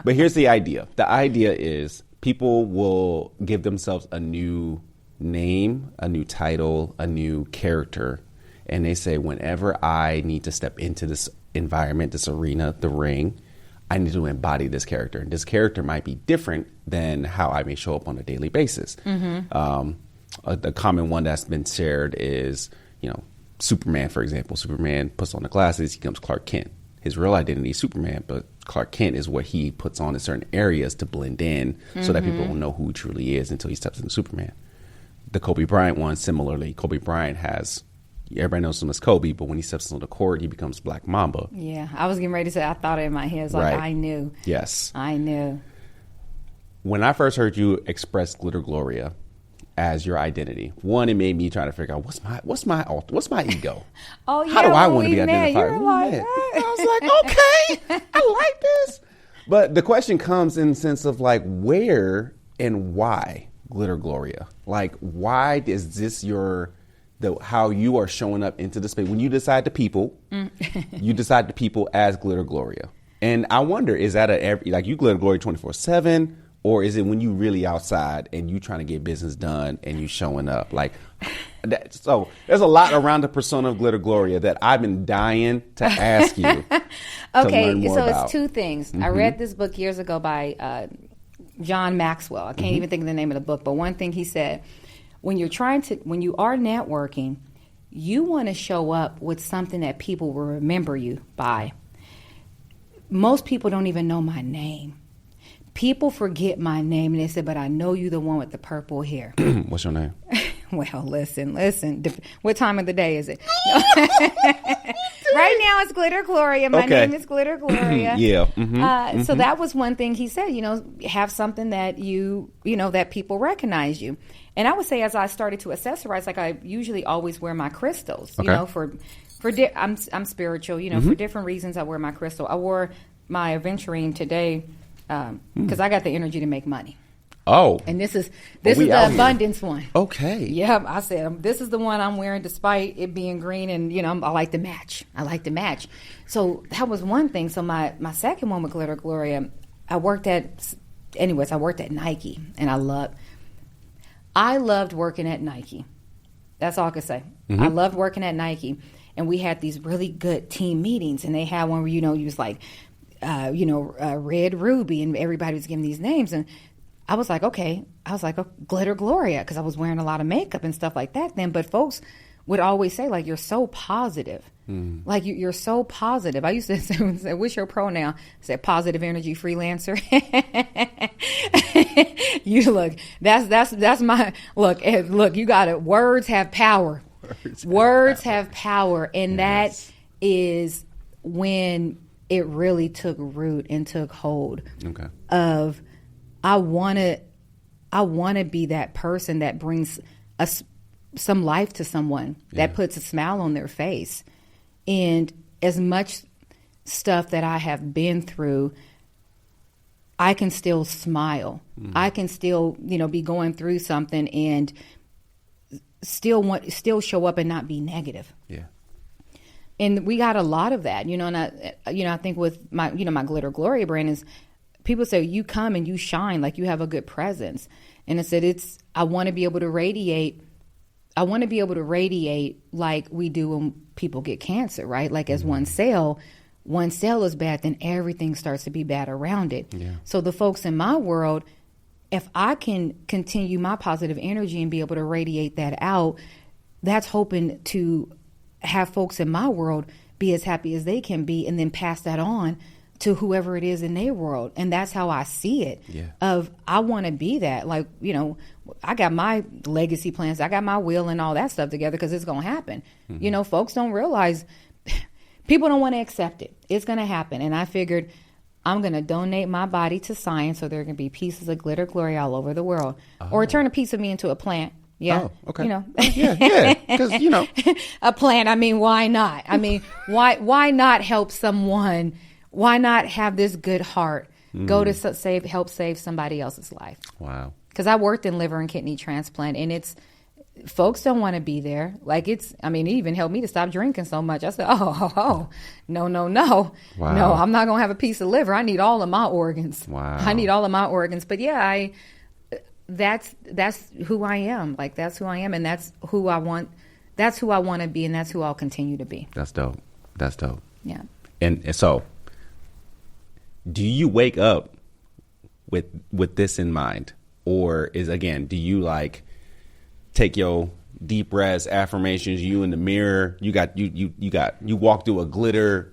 But here's the idea. The idea is people will give themselves a new name, a new title, a new character, and they say, whenever I need to step into this environment, this arena, the ring, I need to embody this character. And this character might be different than how I may show up on a daily basis. A common one that's been shared is, Superman, for example. Superman puts on the glasses, he becomes Clark Kent. His real identity is Superman, but Clark Kent is what he puts on in certain areas to blend in so that people don't know who he truly is until he steps into Superman. The Kobe Bryant one, similarly, Kobe Bryant has, everybody knows him as Kobe, but when he steps on the court, he becomes Black Mamba. Yeah, I was getting ready to say, I thought it in my head. It's like, I knew. Yes. I knew. When I first heard you express Glitter Gloria as your identity, one, it made me try to figure out what's my ego. Oh yeah, how do I want to be identified? You're like, I was like, okay, I like this. But the question comes in the sense of like, where and why Glitter Gloria? Like, why is this how you are showing up into the space when you decide to people? You decide to people as Glitter Gloria, and I wonder, is that like you Glitter Gloria 24/7? Or is it when you really outside and you trying to get business done and you showing up like that? So there's a lot around the persona of Glitter Gloria that I've been dying to ask you. Okay, so it's two things. I read this book years ago by John Maxwell. I can't even think of the name of the book, but one thing he said, when you are networking, you want to show up with something that people will remember you by. Most people don't even know my name. People forget my name and they say, but I know you the one with the purple hair. What's your name? Well, listen. What time of the day is it? Right now it's Glitter Gloria. My name is Glitter Gloria. Yeah. So that was one thing he said, have something that that people recognize you. And I would say as I started to accessorize, like I usually always wear my crystals, I'm spiritual, for different reasons I wear my crystal. I wore my aventurine today because I got the energy to make money. Oh. And this is the abundance one. Okay. Yeah, I said this is the one I'm wearing despite it being green and I like to match. So that was one thing. So my second one with Glitter Gloria, I worked at Nike and I loved working at Nike. That's all I could say. I loved working at Nike, and we had these really good team meetings, and they had one where you was like Red Ruby, and everybody was giving these names, and I was like, Glitter Gloria, because I was wearing a lot of makeup and stuff like that then. But folks would always say, like, you're so positive. Like, you're so positive. I used to say, what's your pronoun? I said, positive energy freelancer. You look, that's my, look, you got it. Words have power. Words have power. And that is when it really took root and took hold of, I want to be that person that brings some life to someone, that puts a smile on their face. And as much stuff that I have been through, I can still smile. I can still, be going through something and still show up and not be negative. Yeah. And we got a lot of that, and I think with my, my Glitter Gloria brand is, people say you come and you shine, like you have a good presence. And I said, I want to be able to radiate. I want to be able to radiate like we do when people get cancer, right? Like as one cell is bad, then everything starts to be bad around it. Yeah. So the folks in my world, if I can continue my positive energy and be able to radiate that out, that's hoping to have folks in my world be as happy as they can be, and then pass that on to whoever it is in their world. And that's how I see it. Yeah. I want to be that. Like, I got my legacy plans. I got my will and all that stuff together because it's going to happen. Folks don't realize, people don't want to accept it. It's going to happen. And I figured I'm going to donate my body to science so there can be pieces of Glitter Gloria all over the world. Oh. Or turn a piece of me into a plant. Yeah. Oh, okay. Yeah. Because, a plant. I mean, why not? I mean, why not help someone? Why not have this good heart go to help save somebody else's life? Wow. Because I worked in liver and kidney transplant, and folks don't want to be there. Like it even helped me to stop drinking so much. I said, no. Wow. No, I'm not going to have a piece of liver. I need all of my organs. Wow. I need all of my organs. But yeah, that's who I am. Like that's who I am, and that's who I want. That's who I want to be, and that's who I'll continue to be. That's dope. Yeah. And so, do you wake up with this in mind, or do you like take your deep breaths, affirmations, you in the mirror, you walk through a glitter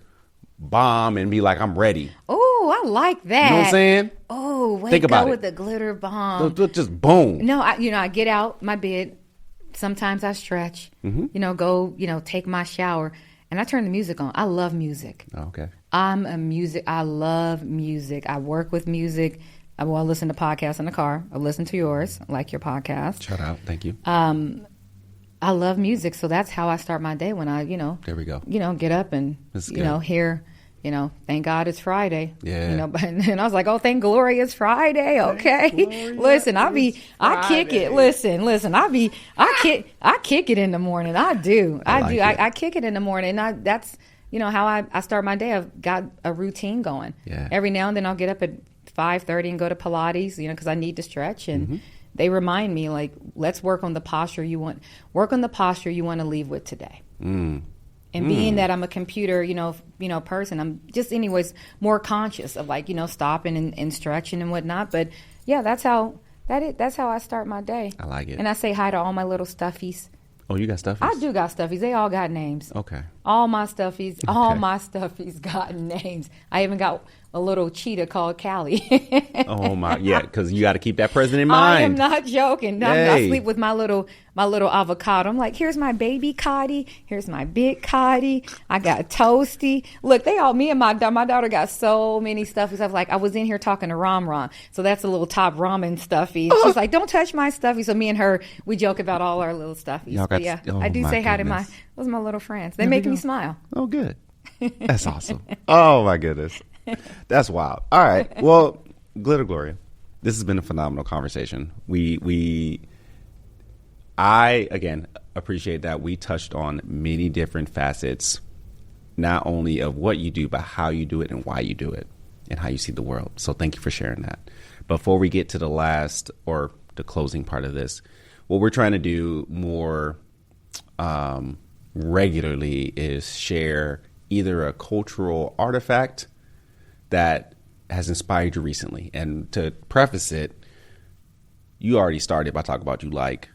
bomb and be like, I'm ready? Oh, Oh, I like that. You know what I'm saying? Oh, wait, think about with the glitter bomb. Just boom. No, I get out my bed. Sometimes I stretch, go, take my shower, and I turn the music on. I love music. Oh, okay. I love music. I work with music. I listen to podcasts in the car. I listen to yours. I like your podcast. Shout out. Thank you. I love music, so that's how I start my day when I, there we go. Get up and, hear, thank God it's Friday. Yeah. And I was like, oh, thank Gloria it's Friday. Okay. Gloria, listen, I kick it. Listen, I kick it in the morning. I do. I kick it in the morning. That's, how I start my day. I've got a routine going. Yeah. Every now and then I'll get up at 5:30 and go to Pilates, because I need to stretch. And they remind me, like, let's work on the posture you want to leave with today. And being that I'm a computer, person, I'm just anyways more conscious of, like, stopping and stretching and whatnot. But yeah, that's how I start my day. I like it. And I say hi to all my little stuffies. Oh, you got stuffies? I do got stuffies. They all got names. Okay. All my stuffies got names. I even got a little cheetah called Callie. Oh my, yeah, because you got to keep that present in mind. I am not joking. I sleep with my little avocado. I'm like, here's my baby Cotty. Here's my big Cotty. I got Toasty. Look, me and my daughter got so many stuffies. I was in here talking to Ram. So that's a little top ramen stuffy. And she's like, don't touch my stuffy. So me and her, we joke about all our little stuffies. I do say hi to those are my little friends. They make me smile. Oh, good. That's awesome. Oh my goodness. That's wild. All right. Well, Glitter Gloria, this has been a phenomenal conversation. I again appreciate that we touched on many different facets, not only of what you do, but how you do it and why you do it and how you see the world. So thank you for sharing that. Before we get to the last or the closing part of this, what we're trying to do more regularly is share either a cultural artifact that has inspired you recently. And to preface it, you already started by talking about you like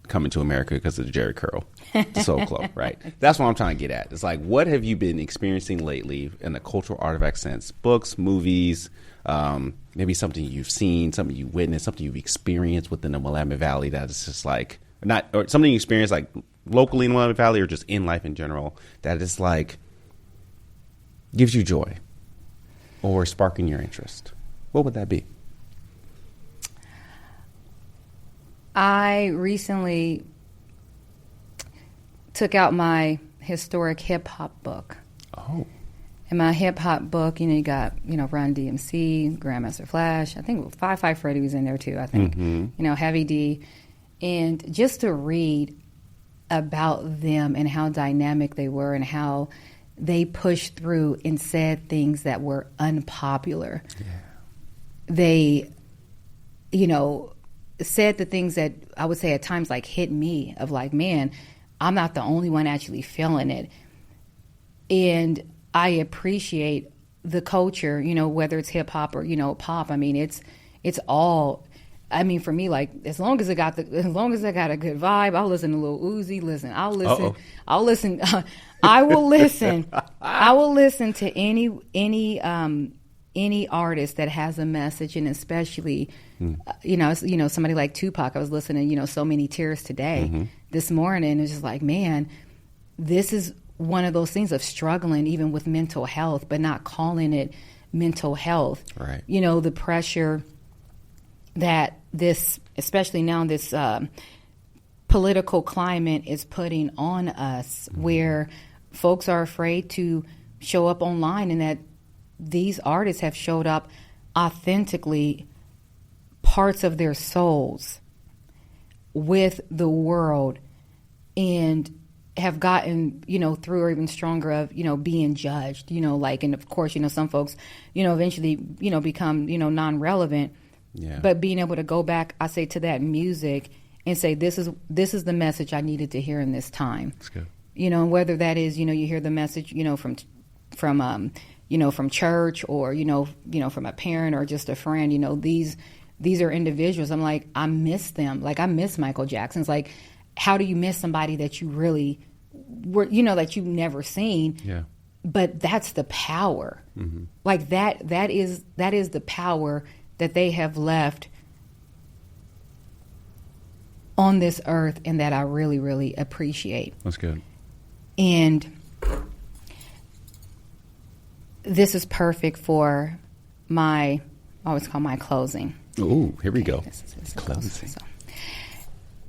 coming to America because of the Jerry curl, the Soul Club, right? That's what I'm trying to get at. It's like, what have you been experiencing lately in the cultural artifact sense? Books, movies, maybe something you've seen, something you witnessed, something you've experienced within the Willamette Valley that is just like, or something you experienced like locally in Willamette Valley or just in life in general that is like, gives you joy or sparking your interest. What would that be? I recently took out my historic hip-hop book. Oh. In my hip-hop book, you got, Run DMC, Grandmaster Flash. I think 5 Freddy was in there too, I think. Heavy D. And just to read about them and how dynamic they were and how they pushed through and said things that were unpopular. Yeah. They, said the things that I would say at times like hit me of like, man, I'm not the only one actually feeling it. And I appreciate the culture, whether it's hip hop or, pop. I mean, it's all, I mean, for me, like, as long as I got a good vibe, I'll listen to Lil Uzi. Listen, I will listen to any artist that has a message, and especially, somebody like Tupac. I was listening, So Many Tears Today this morning. It's just like, man, this is one of those things of struggling even with mental health, but not calling it mental health. Right. The pressure that this, especially now this political climate is putting on us, where folks are afraid to show up online, and that these artists have showed up authentically, parts of their souls with the world, and have gotten, through or even stronger of, being judged, and of course, some folks, eventually, become, non-relevant. Yeah. But being able to go back, I say, to that music and say, this is the message I needed to hear in this time. That's good. Whether that is, you hear the message, from church, or, from a parent or just a friend, these are individuals. I'm like, I miss them. Like, I miss Michael Jackson's. Like, how do you miss somebody that you really were, that you've never seen? Yeah. But that's the power. Like that is the power that they have left on this earth, and that I really, really appreciate. That's good. And this is perfect for I always call my closing. Ooh, here we go. This is closing. So,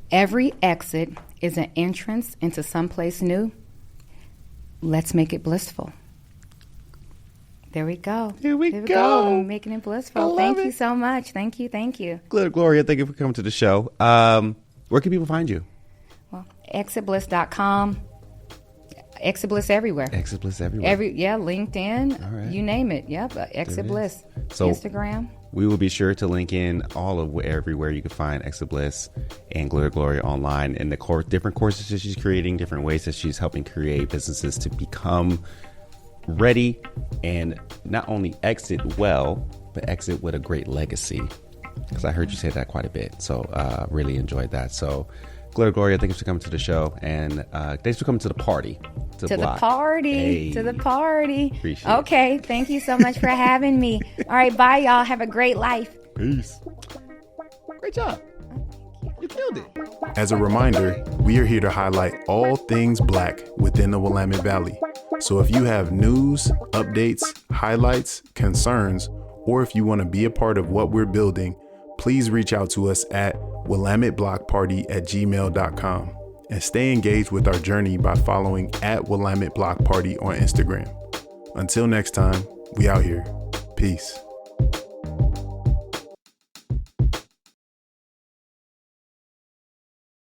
every exit is an entrance into someplace new. Let's make it blissful. There we go. Here we go. I'm making it blissful. Thank you so much. Thank you. Gloria, thank you for coming to the show. Where can people find you? Well, exitbliss.com. Exit Bliss everywhere. Exit Bliss everywhere. LinkedIn. All right. You name it. Yep. Exit Bliss. So Instagram. We will be sure to link in all of everywhere you can find Exit Bliss and Gloria online, and the different courses that she's creating, different ways that she's helping create businesses to become ready and not only exit well, but exit with a great legacy. Because I heard you say that quite a bit. So really enjoyed that. So Gloria, thanks for coming to the show, and thanks for coming to the party. To the party. Appreciate okay, thank you so much for having me. All right, bye, y'all. Have a great life. Peace. Great job. You killed it. As a reminder, we are here to highlight all things Black within the Willamette Valley. So if you have news, updates, highlights, concerns, or if you want to be a part of what we're building, please reach out to us at willametteblockparty@gmail.com and stay engaged with our journey by following @WillametteBlockParty on Instagram. Until next time, we out here. Peace.